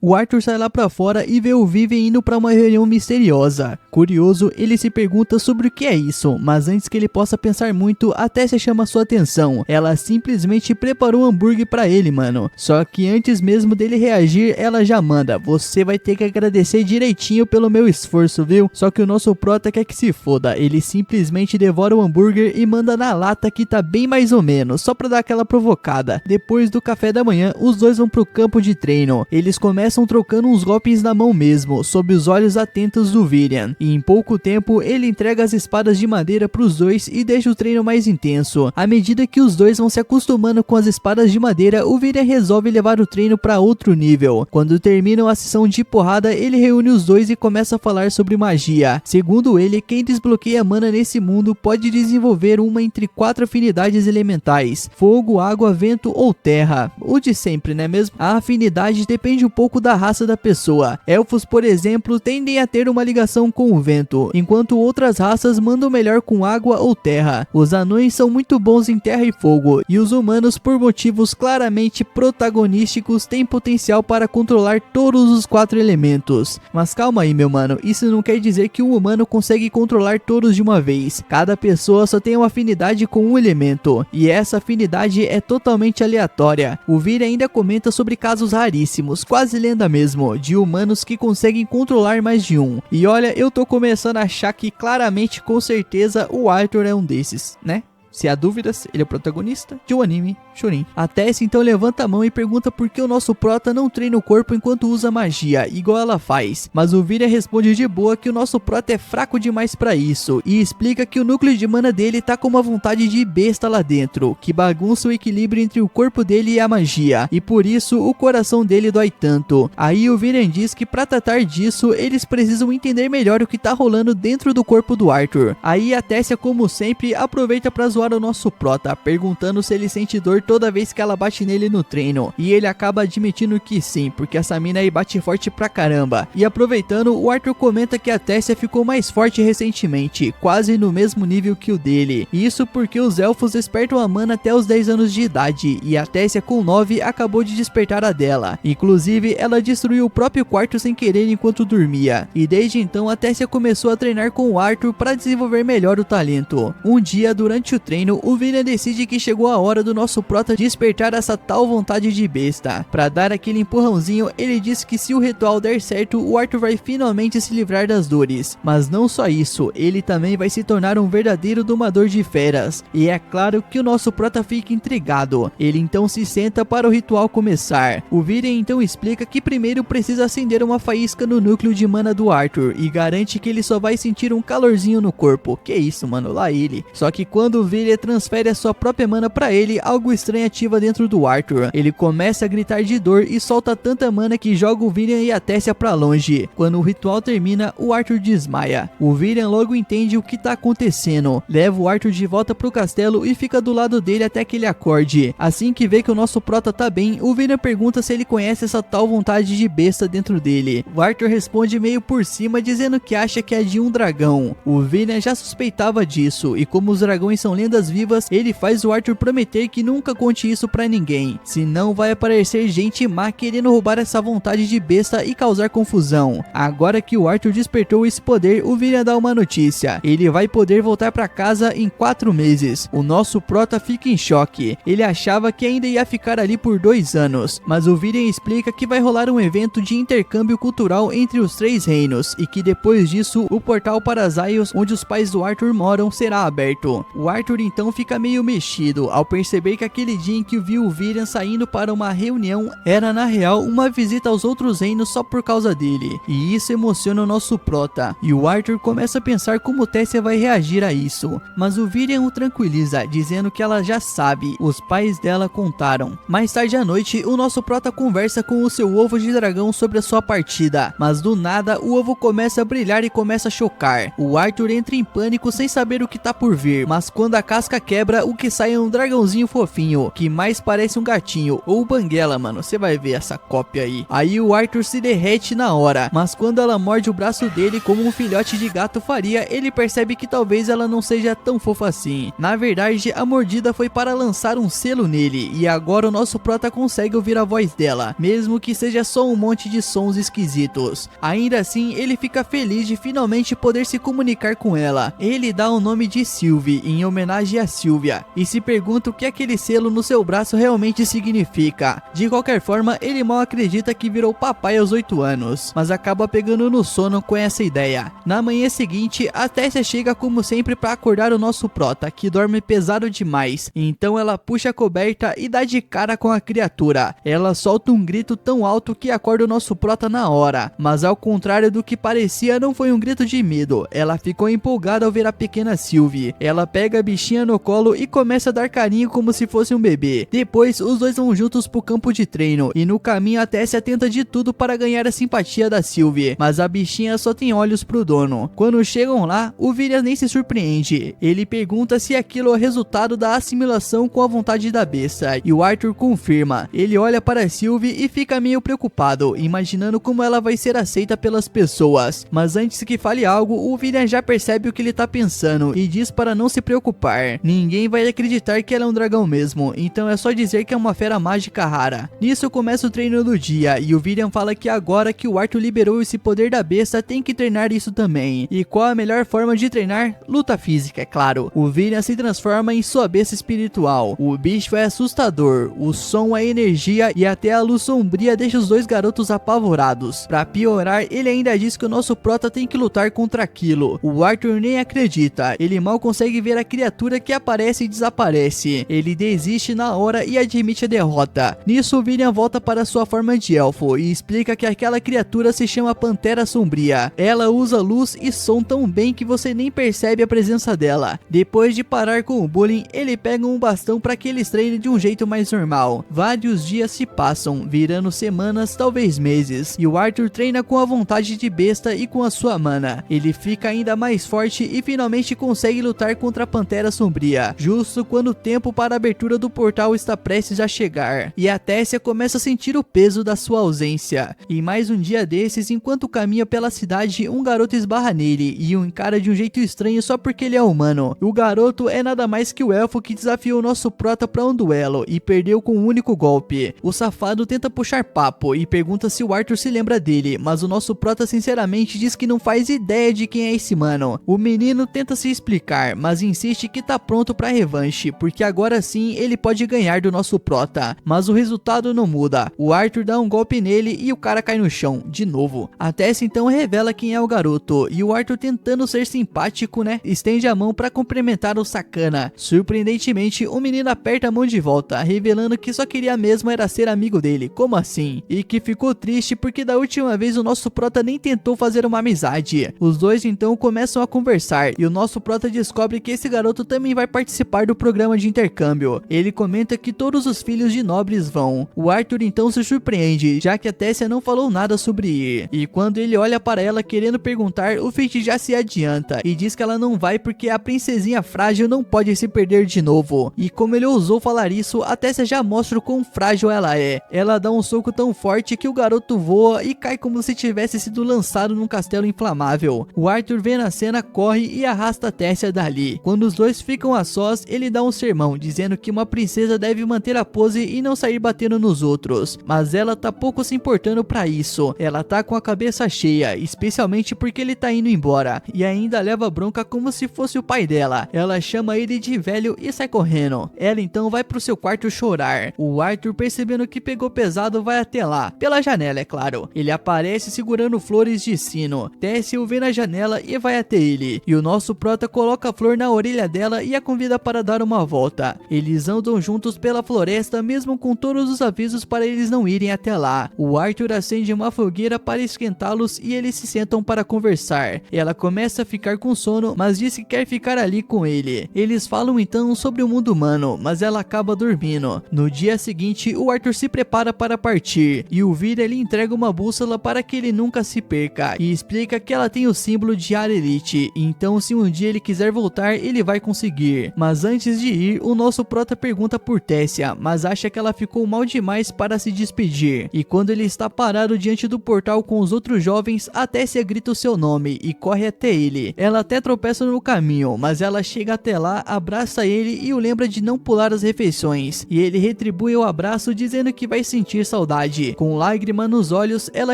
O Arthur sai lá pra fora e vê o Vivian indo pra uma reunião misteriosa. Curioso, ele se pergunta sobre o que é isso, mas antes que ele possa pensar muito, a Tessia chama sua atenção. Ela simplesmente preparou um hambúrguer pra ele, mano. Só que antes mesmo dele reagir, ela já manda: você vai ter que agradecer direitinho pelo meu esforço, viu? Só que o nosso prota quer que se foda. Ele simplesmente devora o hambúrguer e manda na lata, que tá bem mais ou menos, só pra dar aquela provocada. Depois do café da manhã, os dois vão pro campo de treino. Eles começam trocando uns golpes na mão mesmo, sob os olhos atentos do Virian. E em pouco tempo, ele entrega as espadas de madeira pros dois e deixa o treino mais intenso. À medida que os dois vão se acostumando com as espadas de madeira, o Virian resolve levar o treino para outro nível. Quando terminam a sessão de porrada, ele reúne os dois e começa a falar sobre magia. Segundo ele, quem desbloqueia mana nesse mundo pode desenvolver uma entre 4 afinidades elementais: fogo, água, vento ou terra. O de sempre, né mesmo? A afinidade depende um pouco da raça da pessoa. Elfos, por exemplo, tendem a ter uma ligação com o vento, enquanto outras raças mandam melhor com água ou terra. Os anões são muito bons em terra e fogo, e os humanos, por motivos claramente protagonísticos, têm potencial para controlar todos os 4 elementos. Mas calma aí, meu mano, isso não quer dizer que um humano consegue controlar todos de uma vez. Cada pessoa só tem uma afinidade com um elemento, e essa afinidade é totalmente aleatória. O Vir ainda comenta sobre casos raríssimos, quase lenda mesmo, de humanos que conseguem controlar mais de um. E olha, eu tô começando a achar que claramente, com certeza, o Arthur é um desses, né? Se há dúvidas, ele é o protagonista de um anime Shonen. A Tess então levanta a mão e pergunta por que o nosso prota não treina o corpo enquanto usa magia, igual ela faz. Mas o Vira responde de boa que o nosso prota é fraco demais pra isso, e explica que o núcleo de mana dele tá com uma vontade de besta lá dentro, que bagunça o equilíbrio entre o corpo dele e a magia, e por isso o coração dele dói tanto. Aí o Viren diz que pra tratar disso, eles precisam entender melhor o que tá rolando dentro do corpo do Arthur. Aí a Tessia, como sempre, aproveita pra zoar o nosso prota, perguntando se ele sente dor toda vez que ela bate nele no treino, e ele acaba admitindo que sim, porque essa mina aí bate forte pra caramba. E aproveitando, o Arthur comenta que a Tessia ficou mais forte recentemente, quase no mesmo nível que o dele. Isso porque os elfos despertam a mana até os 10 anos de idade, e a Tessia com 9 acabou de despertar a dela. Inclusive, ela destruiu o próprio quarto sem querer enquanto dormia, e desde então a Tessia começou a treinar com o Arthur para desenvolver melhor o talento. Um dia, durante o treino, o Viren decide que chegou a hora do nosso prota despertar essa tal vontade de besta. Para dar aquele empurrãozinho, ele diz que se o ritual der certo, o Arthur vai finalmente se livrar das dores. Mas não só isso, ele também vai se tornar um verdadeiro domador de feras. E é claro que o nosso prota fica intrigado. Ele então se senta para o ritual começar. O Viren então explica que primeiro precisa acender uma faísca no núcleo de mana do Arthur e garante que ele só vai sentir um calorzinho no corpo. Que isso, mano, lá ele. Só que quando o Viren transfere a sua própria mana para ele, algo estranho ativa dentro do Arthur. Ele começa a gritar de dor e solta tanta mana que joga o Viren e a Tessia pra longe. Quando o ritual termina, o Arthur desmaia. O Viren logo entende o que tá acontecendo, leva o Arthur de volta pro castelo e fica do lado dele até que ele acorde. Assim que vê que o nosso prota tá bem, o Viren pergunta se ele conhece essa tal vontade de besta dentro dele. O Arthur responde meio por cima, dizendo que acha que é de um dragão. O Viren já suspeitava disso, e como os dragões são lendas vivas, ele faz o Arthur prometer que nunca conte isso pra ninguém, senão vai aparecer gente má querendo roubar essa vontade de besta e causar confusão. Agora que o Arthur despertou esse poder, o Viren dá uma notícia: ele vai poder voltar pra casa em 4 meses. O nosso prota fica em choque, ele achava que ainda ia ficar ali por 2 anos, mas o Viren explica que vai rolar um evento de intercâmbio cultural entre os 3 reinos, e que depois disso, o portal para Zaios, onde os pais do Arthur moram, será aberto. O Arthur então fica meio mexido ao perceber que aquele dia em que viu o Viren saindo para uma reunião era na real uma visita aos outros reinos só por causa dele, e isso emociona o nosso prota, e o Arthur começa a pensar como Tessia vai reagir a isso, mas o Viren o tranquiliza, dizendo que ela já sabe, os pais dela contaram. Mais tarde à noite, o nosso prota conversa com o seu ovo de dragão sobre a sua partida, mas do nada o ovo começa a brilhar e começa a chocar. O Arthur entra em pânico sem saber o que tá por vir, mas quando a casca quebra, o que sai é um dragãozinho fofinho, que mais parece um gatinho, ou banguela, mano, você vai ver essa cópia aí. Aí o Arthur se derrete na hora, mas quando ela morde o braço dele como um filhote de gato faria, ele percebe que talvez ela não seja tão fofa assim. Na verdade, a mordida foi para lançar um selo nele, e agora o nosso prota consegue ouvir a voz dela, mesmo que seja só um monte de sons esquisitos. Ainda assim, ele fica feliz de finalmente poder se comunicar com ela. Ele dá o nome de Sylvie, em homenagem a Sylvia, e se pergunta o que aquele selo no seu braço realmente significa. De qualquer forma, ele mal acredita que virou papai aos 8 anos, mas acaba pegando no sono com essa ideia. Na manhã seguinte, a Tessia chega como sempre para acordar o nosso prota, que dorme pesado demais. Então ela puxa a coberta e dá de cara com a criatura. Ela solta um grito tão alto que acorda o nosso prota na hora, mas ao contrário do que parecia, não foi um grito de medo. Ela ficou empolgada ao ver a pequena Sylvie. Ela pega a bichinha bichinha no colo e começa a dar carinho como se fosse um bebê. Depois, os dois vão juntos pro campo de treino e no caminho a Tessia tenta de tudo para ganhar a simpatia da Sylvie, mas a bichinha só tem olhos pro dono. Quando chegam lá, o William nem se surpreende. Ele pergunta se aquilo é o resultado da assimilação com a vontade da besta e o Arthur confirma. Ele olha para Sylvie e fica meio preocupado, imaginando como ela vai ser aceita pelas pessoas. Mas antes que fale algo, o William já percebe o que ele tá pensando e diz para não se preocupar. Ninguém vai acreditar que ela é um dragão mesmo, então é só dizer que é uma fera mágica rara. Nisso começa o treino do dia e o William fala que agora que o Arthur liberou esse poder da besta, tem que treinar isso também. E qual a melhor forma de treinar? Luta física, é claro. O William se transforma em sua besta espiritual. O bicho é assustador, o som, a energia e até a luz sombria deixa os dois garotos apavorados. Pra piorar, ele ainda diz que o nosso prota tem que lutar contra aquilo. O Arthur nem acredita, ele mal consegue ver a criatura que aparece e desaparece. Ele desiste na hora e admite a derrota. Nisso, o William volta para sua forma de elfo e explica que aquela criatura se chama Pantera Sombria. Ela usa luz e som tão bem que você nem percebe a presença dela. Depois de parar com o bullying, ele pega um bastão para que eles treinem de um jeito mais normal. Vários dias se passam, virando semanas, talvez meses, e o Arthur treina com a vontade de besta e com a sua mana. Ele fica ainda mais forte e finalmente consegue lutar contra a Pantera Sombria, justo quando o tempo para a abertura do portal está prestes a chegar, e a Tessia começa a sentir o peso da sua ausência. E mais um dia desses, enquanto caminha pela cidade, um garoto esbarra nele e o encara de um jeito estranho só porque ele é humano. O garoto é nada mais que o elfo que desafiou o nosso prota para um duelo e perdeu com um único golpe. O safado tenta puxar papo e pergunta se o Arthur se lembra dele, mas o nosso prota sinceramente diz que não faz ideia de quem é esse mano. O menino tenta se explicar, mas insiste que tá pronto pra revanche, porque agora sim ele pode ganhar do nosso prota. Mas o resultado não muda. O Arthur dá um golpe nele e o cara cai no chão, de novo. A Tessia então revela quem é o garoto, e o Arthur, tentando ser simpático, estende a mão pra cumprimentar o sacana. Surpreendentemente, o menino aperta a mão de volta, revelando que só queria mesmo era ser amigo dele. Como assim? E que ficou triste porque da última vez o nosso prota nem tentou fazer uma amizade. Os dois então começam a conversar e o nosso prota descobre que esse garoto também vai participar do programa de intercâmbio. Ele comenta que todos os filhos de nobres vão. O Arthur então se surpreende, já que a Tessia não falou nada sobre ir. E quando ele olha para ela querendo perguntar, o Fitch já se adianta e diz que ela não vai porque a princesinha frágil não pode se perder de novo. E como ele ousou falar isso, a Tessia já mostra o quão frágil ela é. Ela dá um soco tão forte que o garoto voa e cai como se tivesse sido lançado num castelo inflamável. O Arthur vê na cena, corre e arrasta a Tessia dali. Quando os dois ficam a sós, ele dá um sermão dizendo que uma princesa deve manter a pose e não sair batendo nos outros. Mas ela tá pouco se importando pra isso. Ela tá com a cabeça cheia, especialmente porque ele tá indo embora. E ainda leva bronca como se fosse o pai dela. Ela chama ele de velho e sai correndo. Ela então vai pro seu quarto chorar. O Arthur, percebendo que pegou pesado, vai até lá. Pela janela, é claro. Ele aparece segurando flores de sino. Tessia o vê na janela e vai até ele. E o nosso prota coloca a flor na orelha dela e a convida para dar uma volta. Eles andam juntos pela floresta, mesmo com todos os avisos para eles não irem até lá. O Arthur acende uma fogueira para esquentá-los e eles se sentam para conversar. Ela começa a ficar com sono, mas diz que quer ficar ali com ele. Eles falam então sobre o mundo humano, mas ela acaba dormindo. No dia seguinte, o Arthur se prepara para partir e o Vira lhe entrega uma bússola para que ele nunca se perca e explica que ela tem o símbolo de Arelite, então se um dia ele quiser voltar, ele vai conseguir. Mas antes de ir, o nosso prota pergunta por Tessia, mas acha que ela ficou mal demais para se despedir. E quando ele está parado diante do portal com os outros jovens, a Tessia grita o seu nome e corre até ele. Ela até tropeça no caminho, mas ela chega até lá, abraça ele e o lembra de não pular as refeições. E ele retribui o abraço dizendo que vai sentir saudade. Com lágrima nos olhos, ela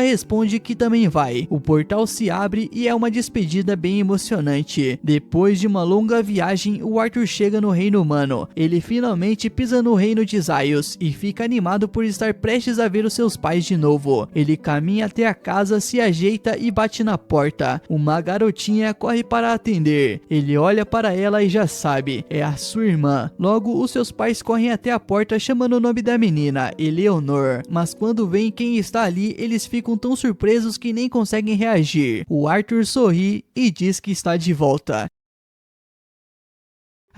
responde que também vai. O portal se abre e é uma despedida bem emocionante. Depois de uma longa viagem, o Arthur chega no reino humano. Ele finalmente pisa no reino de Zaios e fica animado por estar prestes a ver os seus pais de novo. Ele caminha até a casa, se ajeita e bate na porta. Uma garotinha corre para atender. Ele olha para ela e já sabe, é a sua irmã. Logo, os seus pais correm até a porta chamando o nome da menina, Eleanor. Mas quando veem quem está ali, eles ficam tão surpresos que nem conseguem reagir. O Arthur sorri e diz que está de volta.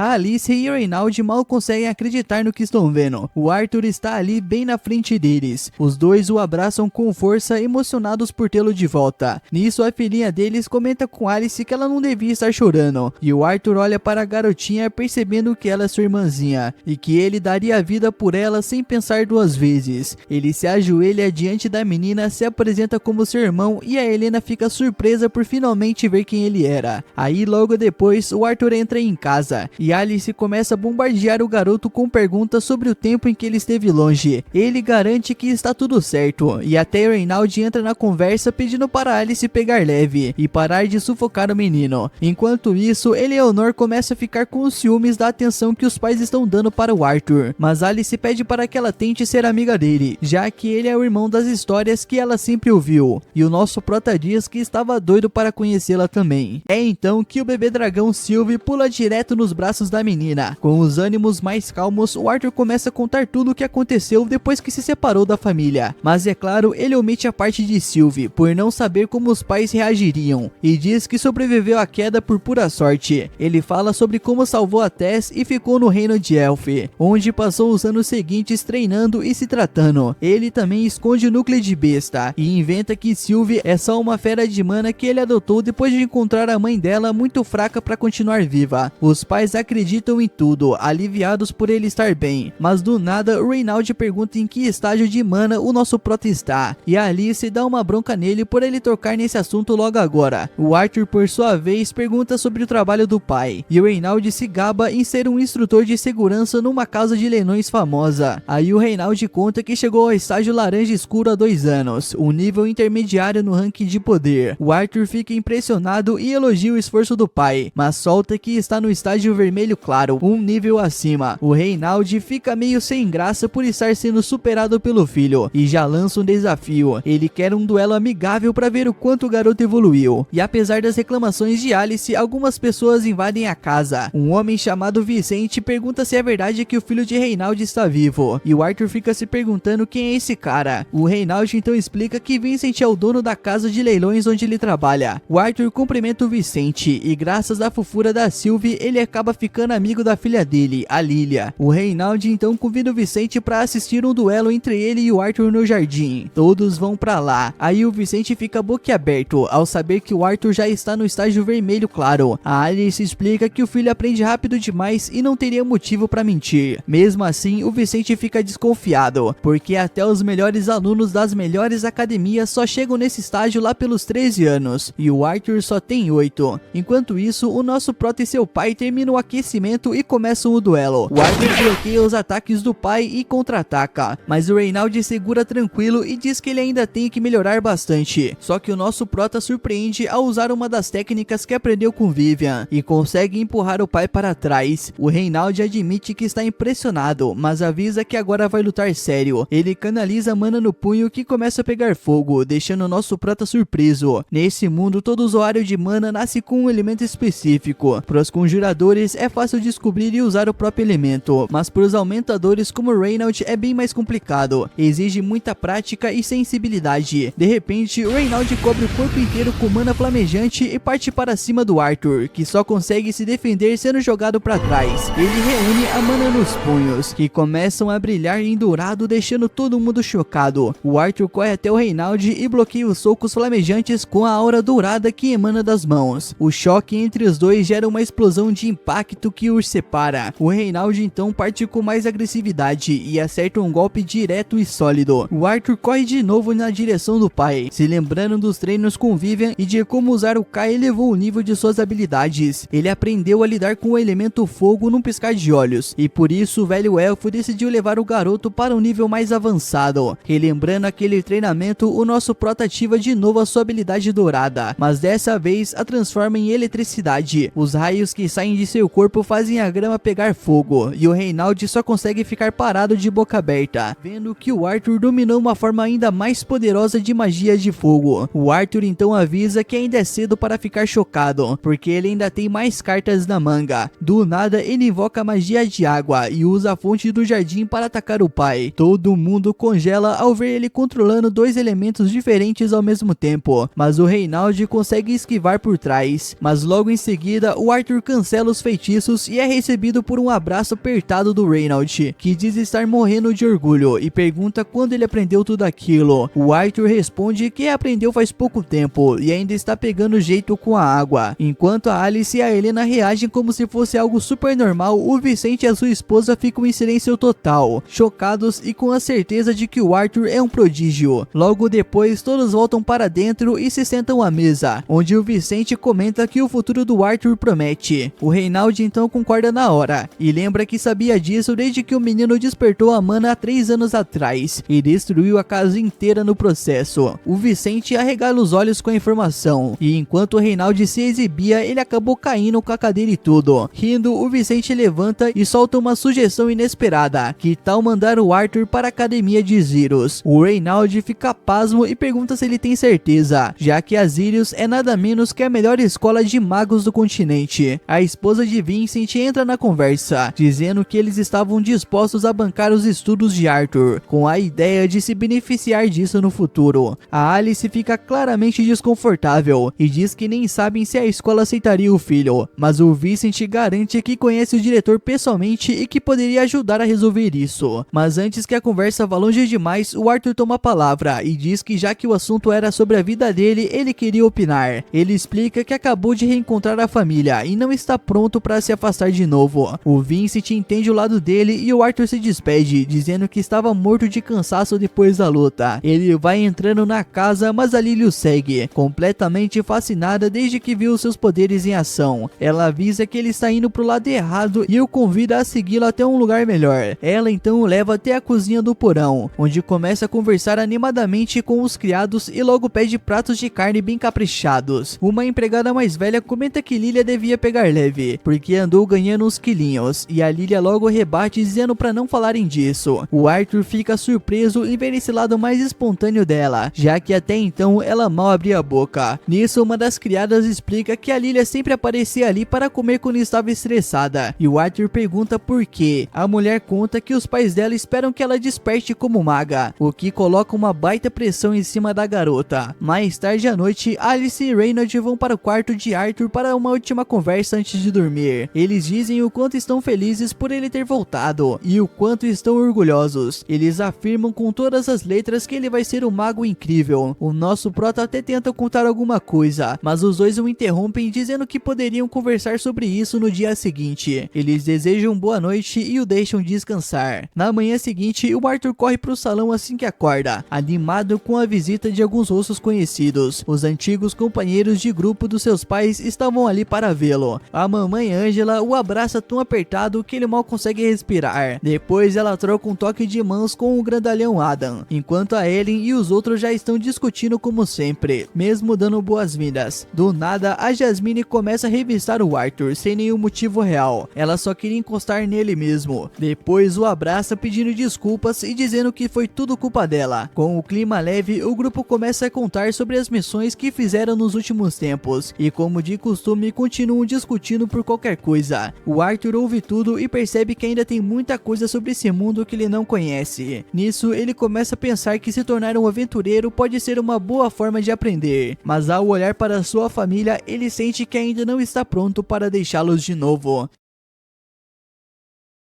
A Alice e o Reynald mal conseguem acreditar no que estão vendo. O Arthur está ali bem na frente deles. Os dois o abraçam com força, emocionados por tê-lo de volta. Nisso, a filhinha deles comenta com Alice que ela não devia estar chorando. E o Arthur olha para a garotinha, percebendo que ela é sua irmãzinha e que ele daria a vida por ela sem pensar duas vezes. Ele se ajoelha diante da menina, se apresenta como seu irmão e a Helena fica surpresa por finalmente ver quem ele era. Aí logo depois o Arthur entra em casa e Alice começa a bombardear o garoto com perguntas sobre o tempo em que ele esteve longe. Ele garante que está tudo certo e até o Reynald entra na conversa pedindo para Alice pegar leve e parar de sufocar o menino. Enquanto isso, Eleanor começa a ficar com os ciúmes da atenção que os pais estão dando para o Arthur, mas Alice pede para que ela tente ser amiga dele, já que ele é o irmão das histórias que ela sempre ouviu, e o nosso prota diz que estava doido para conhecê-la também. É então que o bebê dragão Sylvie pula direto nos braços da menina. Com os ânimos mais calmos, o Arthur começa a contar tudo o que aconteceu depois que se separou da família, mas é claro, ele omite a parte de Sylvie, por não saber como os pais reagiriam, e diz que sobreviveu à queda por pura sorte. Ele fala sobre como salvou a Tess e ficou no reino de Elf, onde passou os anos seguintes treinando e se tratando. Ele também esconde o núcleo de besta e inventa que Sylvie é só uma fera de mana que ele adotou depois de encontrar a mãe dela muito fraca para continuar viva. Os pais acreditam em tudo, aliviados por ele estar bem, mas do nada o Reynald pergunta em que estágio de mana o nosso prota está, e a Alice dá uma bronca nele por ele tocar nesse assunto logo agora. O Arthur, por sua vez, pergunta sobre o trabalho do pai, e o Reynald se gaba em ser um instrutor de segurança numa casa de leilões famosa. Aí o Reynald conta que chegou ao estágio laranja escuro há 2 anos, um nível intermediário no ranking de poder. O Arthur fica impressionado e elogia o esforço do pai, mas solta que está no estágio vermelho claro, um nível acima. O Reynald fica meio sem graça por estar sendo superado pelo filho, e já lança um desafio. Ele quer um duelo amigável para ver o quanto o garoto evoluiu. E apesar das reclamações de Alice, algumas pessoas invadem a casa. Um homem chamado Vicente pergunta se é verdade que o filho de Reynald está vivo, e o Arthur fica se perguntando quem é esse cara. O Reynald então explica que Vincent é o dono da casa de leilões onde ele trabalha. O Arthur cumprimenta o Vicente e graças à fofura da Sylvie, ele acaba ficando amigo da filha dele, a Lilia. O Reynald então convida o Vicente para assistir um duelo entre ele e o Arthur no jardim. Todos vão para lá. Aí o Vicente fica boquiaberto ao saber que o Arthur já está no estágio vermelho claro. A Alice explica que o filho aprende rápido demais e não teria motivo para mentir. Mesmo assim, o Vicente fica desconfiado, porque até os melhores alunos das melhores academias só chegam nesse estágio lá pelos 13 anos, e o Arthur só tem 8. Enquanto isso, o nosso prota e seu pai terminam o aquecimento e começam o duelo. O Arthur bloqueia os ataques do pai e contra-ataca, mas o Reynald segura tranquilo e diz que ele ainda tem que melhorar bastante. Só que o nosso prota surpreende ao usar uma das técnicas que aprendeu com Vivian e consegue empurrar o pai para trás. O Reynald admite que está impressionado, mas avisa que agora vai lutar sério. Ele canaliza mana no punho que começa a pegar fogo, deixando o nosso prota surpreso. Nesse mundo, todo usuário de mana nasce com um elemento específico. Para os conjuradores é fácil descobrir e usar o próprio elemento, mas para os aumentadores como o Reynald é bem mais complicado. Exige muita prática e sensibilidade. De repente, o Reynald cobre o corpo inteiro com mana flamejante e parte para cima do Arthur, que só consegue se defender sendo jogado para trás. Ele reúne a mana nos punhos, que começam a brilhar em dourado, deixando todo mundo chocado. O Arthur corre até o Reynald e bloqueia os socos flamejantes com a aura dourada que emana das mãos. O choque entre os dois gera uma explosão de impacto que os separa. O Reynald então parte com mais agressividade e acerta um golpe direto e sólido. O Arthur corre de novo na direção do pai, se lembrando dos treinos com Vivian e de como usar o Kai elevou o nível de suas habilidades. Ele aprendeu a lidar com o elemento fogo num piscar de olhos, e por isso o velho elfo decidiu levar o garoto para um nível mais avançado. Relembrando aquele treinamento, o nosso prota ativa de novo a sua habilidade dourada, mas dessa vez a transforma em eletricidade. Os raios que saem de seu corpo fazem a grama pegar fogo, e o Reynald só consegue ficar parado de boca aberta, vendo que o Arthur dominou uma forma ainda mais poderosa de magia de fogo. O Arthur então avisa que ainda é cedo para ficar chocado, porque ele ainda tem mais cartas na manga. Do nada, ele invoca a magia de água e usa a fonte do jardim para atacar o pai. Todo mundo congela ao ver ele controlando 2 elementos diferentes ao mesmo tempo, mas o Reynald consegue esquivar por trás. Mas logo em seguida, o Arthur cancela os feitiços feitiços e é recebido por um abraço apertado do Reynald, que diz estar morrendo de orgulho e pergunta quando ele aprendeu tudo aquilo. O Arthur responde que aprendeu faz pouco tempo e ainda está pegando jeito com a água. Enquanto a Alice e a Helena reagem como se fosse algo super normal, o Vicente e a sua esposa ficam em silêncio total, chocados e com a certeza de que o Arthur é um prodígio. Logo depois, todos voltam para dentro e se sentam à mesa, onde o Vicente comenta que o futuro do Arthur promete. O Reynald então concorda na hora e lembra que sabia disso desde que o menino despertou a mana há 3 anos atrás e destruiu a casa inteira no processo. O Vicente arregala os olhos com a informação e enquanto o Reynald se exibia, ele acabou caindo com a cadeira e tudo. Rindo, o Vicente levanta e solta uma sugestão inesperada: que tal mandar o Arthur para a academia de Zirus? O Reynald fica pasmo e pergunta se ele tem certeza, já que a Zirus é nada menos que a melhor escola de magos do continente. A esposa de Vincent entra na conversa, dizendo que eles estavam dispostos a bancar os estudos de Arthur, com a ideia de se beneficiar disso no futuro. A Alice fica claramente desconfortável e diz que nem sabem se a escola aceitaria o filho, mas o Vincent garante que conhece o diretor pessoalmente e que poderia ajudar a resolver isso. Mas antes que a conversa vá longe demais, o Arthur toma a palavra e diz que já que o assunto era sobre a vida dele, ele queria opinar. Ele explica que acabou de reencontrar a família e não está pronto para se afastar de novo. O Vincent entende o lado dele e o Arthur se despede, dizendo que estava morto de cansaço depois da luta. Ele vai entrando na casa, mas a Lily o segue, completamente fascinada desde que viu seus poderes em ação. Ela avisa que ele está indo pro lado errado e o convida a segui-lo até um lugar melhor. Ela então o leva até a cozinha do porão, onde começa a conversar animadamente com os criados e logo pede pratos de carne bem caprichados. Uma empregada mais velha comenta que Lilia devia pegar leve, porque andou ganhando uns quilinhos, e a Lilia logo rebate dizendo para não falarem disso. O Arthur fica surpreso em ver esse lado mais espontâneo dela, já que até então ela mal abria a boca. Nisso, uma das criadas explica que a Lilia sempre aparecia ali para comer quando estava estressada, e o Arthur pergunta por quê. A mulher conta que os pais dela esperam que ela desperte como maga, o que coloca uma baita pressão em cima da garota. Mais tarde à noite, Alice e Reynald vão para o quarto de Arthur para uma última conversa antes de dormir. Eles dizem o quanto estão felizes por ele ter voltado e o quanto estão orgulhosos. Eles afirmam com todas as letras que ele vai ser um mago incrível. O nosso prota até tenta contar alguma coisa, mas os dois o interrompem dizendo que poderiam conversar sobre isso no dia seguinte. Eles desejam boa noite e o deixam descansar. Na manhã seguinte, o Arthur corre para o salão assim que acorda, animado com a visita de alguns rostos conhecidos. Os antigos companheiros de grupo dos seus pais estavam ali para vê-lo. A mamãe Angela o abraça tão apertado que ele mal consegue respirar. Depois ela troca um toque de mãos com o grandalhão Adam, enquanto a Ellen e os outros já estão discutindo como sempre, mesmo dando boas-vindas. Do nada, a Jasmine começa a revistar o Arthur sem nenhum motivo real. Ela só queria encostar nele mesmo. Depois o abraça pedindo desculpas e dizendo que foi tudo culpa dela. Com o clima leve, o grupo começa a contar sobre as missões que fizeram nos últimos tempos e, como de costume, continuam discutindo por qualquer coisa. O Arthur ouve tudo e percebe que ainda tem muita coisa sobre esse mundo que ele não conhece. Nisso, ele começa a pensar que se tornar um aventureiro pode ser uma boa forma de aprender, mas ao olhar para sua família, ele sente que ainda não está pronto para deixá-los de novo.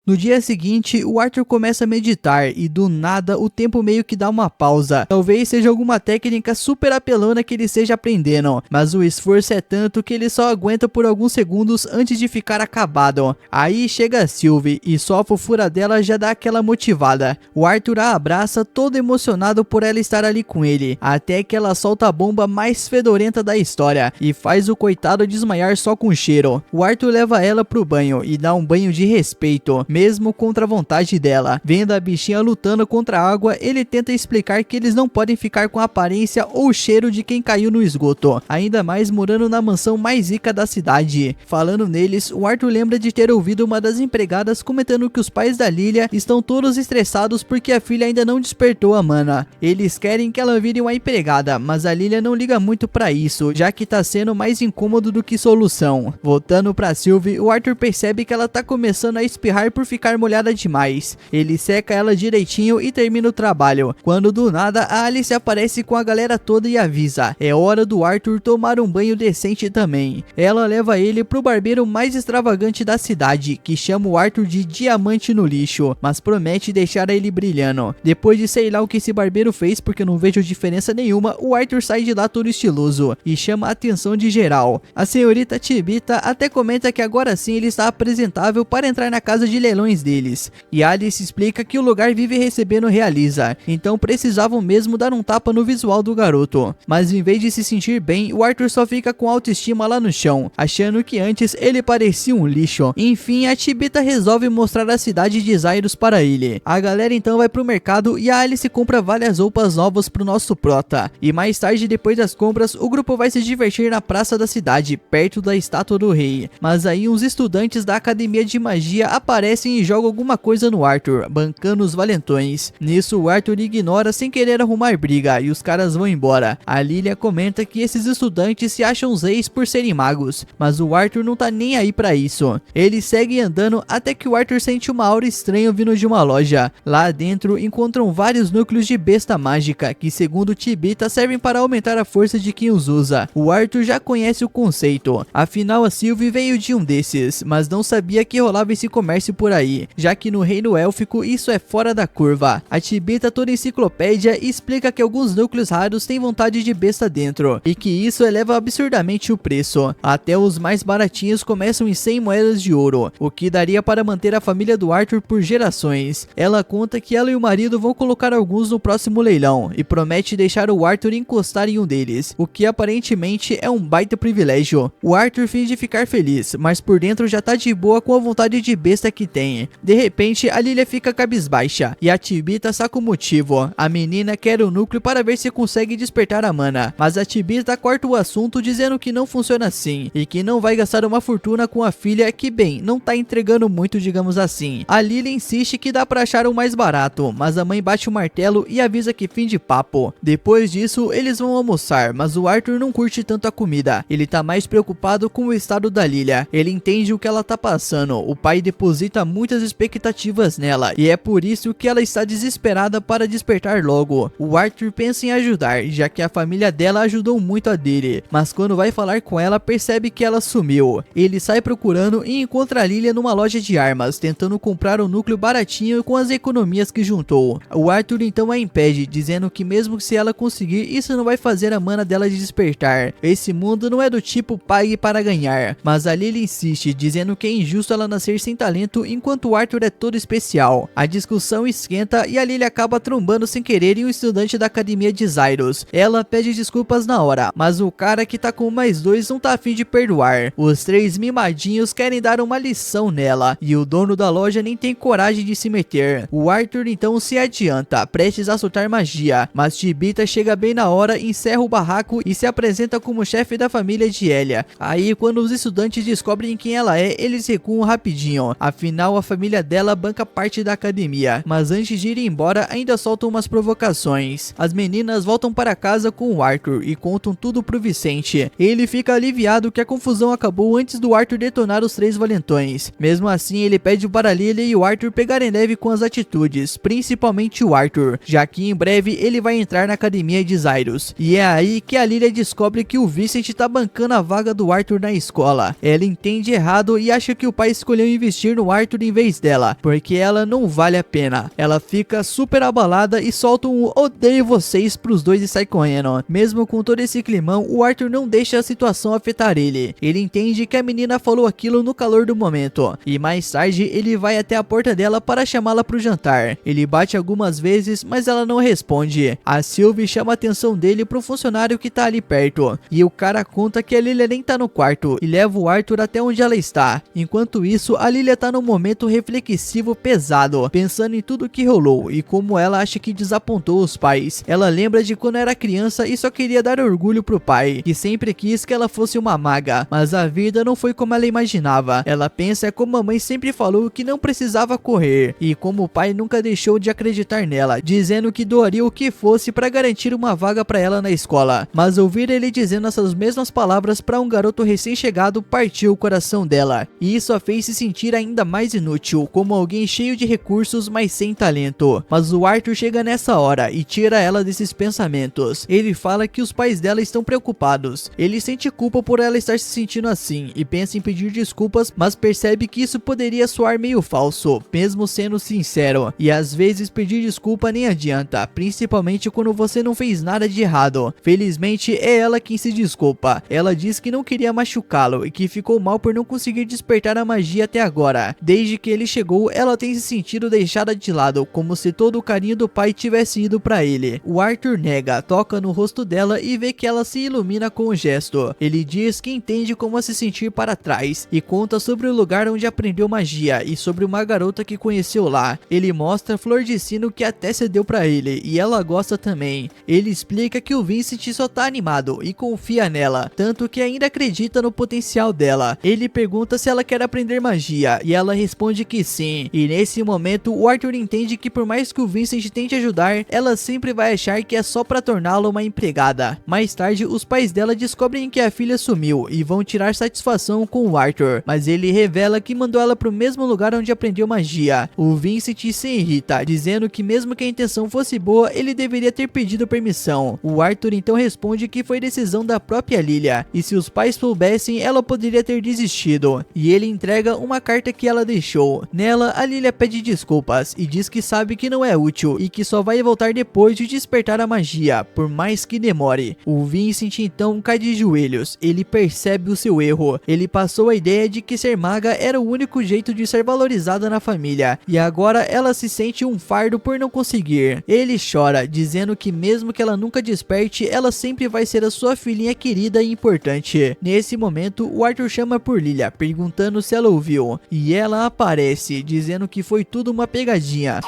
No dia seguinte, o Arthur começa a meditar e do nada o tempo meio que dá uma pausa. Talvez seja alguma técnica super apelona que ele esteja aprendendo, mas o esforço é tanto que ele só aguenta por alguns segundos antes de ficar acabado. Aí chega a Sylvie e só a fofura dela já dá aquela motivada. O Arthur a abraça todo emocionado por ela estar ali com ele, até que ela solta a bomba mais fedorenta da história e faz o coitado desmaiar só com o cheiro. O Arthur leva ela pro banho e dá um banho de respeito, mesmo contra a vontade dela. Vendo a bichinha lutando contra a água, ele tenta explicar que eles não podem ficar com a aparência ou o cheiro de quem caiu no esgoto, ainda mais morando na mansão mais rica da cidade. Falando neles, o Arthur lembra de ter ouvido uma das empregadas comentando que os pais da Lilia estão todos estressados porque a filha ainda não despertou a mana. Eles querem que ela vire uma empregada, mas a Lilia não liga muito pra isso, já que tá sendo mais incômodo do que solução. Voltando pra Sylvie, o Arthur percebe que ela tá começando a espirrar por por ficar molhada demais. Ele seca ela direitinho e termina o trabalho, quando do nada a Alice aparece com a galera toda e avisa: é hora do Arthur tomar um banho decente também. Ela leva ele pro barbeiro mais extravagante da cidade, que chama o Arthur de diamante no lixo, mas promete deixar ele brilhando. Depois de sei lá o que esse barbeiro fez, porque eu não vejo diferença nenhuma, o Arthur sai de lá todo estiloso e chama a atenção de geral. A senhorita Chibita até comenta que agora sim ele está apresentável para entrar na casa de leilões deles, e Alice explica que o lugar vive recebendo Realiza, então precisavam mesmo dar um tapa no visual do garoto. Mas em vez de se sentir bem, o Arthur só fica com autoestima lá no chão, achando que antes ele parecia um lixo. Enfim, a Chibita resolve mostrar a cidade de Zairos para ele. A galera então vai pro mercado e a Alice compra várias roupas novas pro nosso prota. E mais tarde, depois das compras, o grupo vai se divertir na praça da cidade, perto da estátua do rei. Mas aí uns estudantes da academia de magia aparecem e jogam alguma coisa no Arthur, bancando os valentões. Nisso o Arthur ignora sem querer arrumar briga e os caras vão embora. A Lilia comenta que esses estudantes se acham reis por serem magos, mas o Arthur não tá nem aí pra isso. Eles seguem andando até que o Arthur sente uma aura estranha vindo de uma loja. Lá dentro encontram vários núcleos de besta mágica que, segundo Chibita, servem para aumentar a força de quem os usa. O Arthur já conhece o conceito, afinal a Sylvie veio de um desses, mas não sabia que rolava esse comércio por aí, já que no reino élfico isso é fora da curva. A Chibita, toda enciclopédia, explica que alguns núcleos raros têm vontade de besta dentro, e que isso eleva absurdamente o preço. Até os mais baratinhos começam em 100 moedas de ouro, o que daria para manter a família do Arthur por gerações. Ela conta que ela e o marido vão colocar alguns no próximo leilão, e promete deixar o Arthur encostar em um deles, o que aparentemente é um baita privilégio. O Arthur finge ficar feliz, mas por dentro já tá de boa com a vontade de besta que tem. De repente, a Lilia fica cabisbaixa, e a Chibita saca o motivo. A menina quer o núcleo para ver se consegue despertar a mana, mas a Chibita corta o assunto dizendo que não funciona assim, e que não vai gastar uma fortuna com a filha que, bem, não tá entregando muito, digamos assim. A Lilia insiste que dá pra achar o mais barato, mas a mãe bate o martelo e avisa que fim de papo. Depois disso, eles vão almoçar, mas o Arthur não curte tanto a comida. Ele tá mais preocupado com o estado da Lilia. Ele entende o que ela tá passando. O pai deposita muitas expectativas nela, e é por isso que ela está desesperada para despertar logo. O Arthur pensa em ajudar, já que a família dela ajudou muito a dele, mas quando vai falar com ela, percebe que ela sumiu. Ele sai procurando e encontra a Lilia numa loja de armas, tentando comprar um núcleo baratinho com as economias que juntou. O Arthur então a impede, dizendo que mesmo se ela conseguir, isso não vai fazer a mana dela de despertar. Esse mundo não é do tipo pague para ganhar, mas a Lilia insiste, dizendo que é injusto ela nascer sem talento enquanto o Arthur é todo especial. A discussão esquenta e a Lilia acaba trombando sem querer em um estudante da academia de Zairos. Ela pede desculpas na hora, mas o cara que tá com mais dois não tá a fim de perdoar. Os três mimadinhos querem dar uma lição nela, e o dono da loja nem tem coragem de se meter. O Arthur então se adianta, prestes a soltar magia, mas Chibita chega bem na hora, encerra o barraco e se apresenta como chefe da família de Elia. Aí quando os estudantes descobrem quem ela é, eles recuam rapidinho, afinal a família dela banca parte da academia. Mas antes de ir embora, ainda soltam umas provocações. As meninas voltam para casa com o Arthur e contam tudo pro Vicente. Ele fica aliviado que a confusão acabou antes do Arthur detonar os três valentões. Mesmo assim, ele pede para Lilia e o Arthur pegarem leve com as atitudes, principalmente o Arthur, já que em breve ele vai entrar na academia de Zairos. E é aí que a Lilia descobre que o Vicente tá bancando a vaga do Arthur na escola. Ela entende errado e acha que o pai escolheu investir no Arthur em vez dela, porque ela não vale a pena. Ela fica super abalada e solta um odeio vocês pros dois e sai correndo. Mesmo com todo esse climão, o Arthur não deixa a situação afetar ele. Ele entende que a menina falou aquilo no calor do momento, e mais tarde ele vai até a porta dela para chamá-la pro jantar. Ele bate algumas vezes, mas ela não responde. A Sylvie chama a atenção dele pro funcionário que tá ali perto, e o cara conta que a Lilia nem tá no quarto e leva o Arthur até onde ela está. Enquanto isso, a Lilia tá num momento reflexivo pesado, pensando em tudo que rolou e como ela acha que desapontou os pais. Ela lembra de quando era criança e só queria dar orgulho pro pai, que sempre quis que ela fosse uma maga, mas a vida não foi como ela imaginava. Ela pensa como a mãe sempre falou que não precisava correr, e como o pai nunca deixou de acreditar nela, dizendo que doaria o que fosse para garantir uma vaga para ela na escola. Mas ouvir ele dizendo essas mesmas palavras para um garoto recém-chegado partiu o coração dela, e isso a fez se sentir ainda mais mais inútil, como alguém cheio de recursos, mas sem talento. Mas o Arthur chega nessa hora e tira ela desses pensamentos. Ele fala que os pais dela estão preocupados. Ele sente culpa por ela estar se sentindo assim e pensa em pedir desculpas, mas percebe que isso poderia soar meio falso, mesmo sendo sincero. E às vezes pedir desculpa nem adianta, principalmente quando você não fez nada de errado. Felizmente é ela quem se desculpa. Ela diz que não queria machucá-lo e que ficou mal por não conseguir despertar a magia até agora. Desde que ele chegou, ela tem se sentido deixada de lado, como se todo o carinho do pai tivesse ido pra ele. O Arthur nega, toca no rosto dela e vê que ela se ilumina com o gesto. Ele diz que entende como se sentir para trás e conta sobre o lugar onde aprendeu magia e sobre uma garota que conheceu lá. Ele mostra a flor de sino que até cedeu pra ele e ela gosta também. Ele explica que o Vincent só tá animado e confia nela, tanto que ainda acredita no potencial dela. Ele pergunta se ela quer aprender magia e ela responde que sim. E nesse momento o Arthur entende que por mais que o Vincent tente ajudar, ela sempre vai achar que é só pra torná-la uma empregada. Mais tarde, os pais dela descobrem que a filha sumiu e vão tirar satisfação com o Arthur, mas ele revela que mandou ela pro mesmo lugar onde aprendeu magia. O Vincent se irrita, dizendo que mesmo que a intenção fosse boa, ele deveria ter pedido permissão. O Arthur então responde que foi decisão da própria Lilia, e se os pais soubessem, ela poderia ter desistido. E ele entrega uma carta que ela deixou. Nela, a Lilia pede desculpas e diz que sabe que não é útil e que só vai voltar depois de despertar a magia, por mais que demore. O Vincent então cai de joelhos. Ele percebe o seu erro. Ele passou a ideia de que ser maga era o único jeito de ser valorizada na família, e agora ela se sente um fardo por não conseguir. Ele chora, dizendo que mesmo que ela nunca desperte, ela sempre vai ser a sua filhinha querida e importante. Nesse momento, o Arthur chama por Lilia, perguntando se ela ouviu, e ela aparece, dizendo que foi tudo uma pegadinha.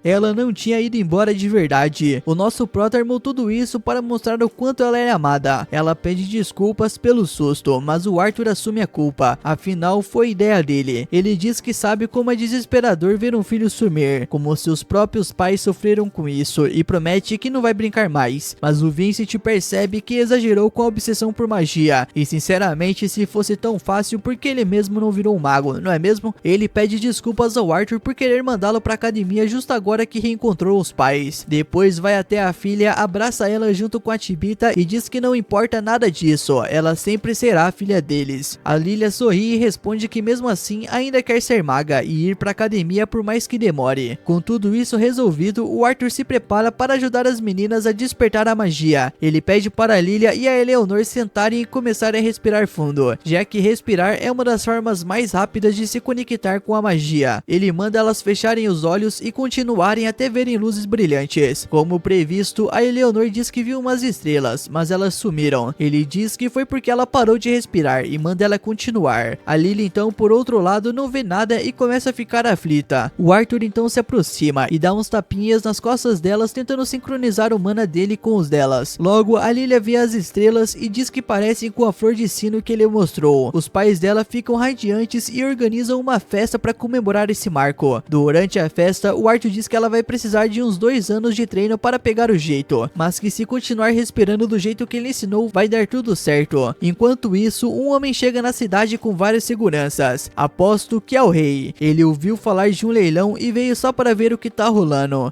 Ela não tinha ido embora de verdade. O nosso prota armou tudo isso para mostrar o quanto ela é amada. Ela pede desculpas pelo susto, mas o Arthur assume a culpa. Afinal, foi ideia dele. Ele diz que sabe como é desesperador ver um filho sumir, como seus próprios pais sofreram com isso, e promete que não vai brincar mais. Mas o Vincent percebe que exagerou com a obsessão por magia. E sinceramente, se fosse tão fácil, por que ele mesmo não virou um mago, não é mesmo? Ele pede desculpas ao Arthur por querer mandá-lo pra academia justo agora que reencontrou os pais. Depois vai até a filha, abraça ela junto com a Tibita e diz que não importa nada disso, ela sempre será a filha deles. A Lilia sorri e responde que mesmo assim ainda quer ser maga e ir pra academia por mais que demore. Com tudo isso resolvido, o Arthur se prepara para ajudar as meninas a despertar a magia. Ele pede para a Lilia e a Eleanor sentarem e começarem a respirar fundo, já que respirar é uma das formas mais rápidas de se conectar com a magia. Ele manda elas fecharem os olhos e continuarem até verem luzes brilhantes. Como previsto, a Eleanor diz que viu umas estrelas, mas elas sumiram. Ele diz que foi porque ela parou de respirar e manda ela continuar. A Lily então, por outro lado, não vê nada e começa a ficar aflita. O Arthur então se aproxima e dá uns tapinhas nas costas delas, tentando sincronizar o mana dele com os delas. Logo, a Lilia vê as estrelas e diz que parecem com a flor de sino que ele mostrou. Os pais dela ficam radiantes e organizam uma festa para comemorar esse marco. Durante a festa, o Arthur diz que ela vai precisar de uns 2 anos de treino para pegar o jeito, mas que se continuar respirando do jeito que ele ensinou, vai dar tudo certo. Enquanto isso, um homem chega na cidade com várias seguranças. Aposto que é o rei. Ele ouviu falar de um leilão e veio só para ver o que tá rolando.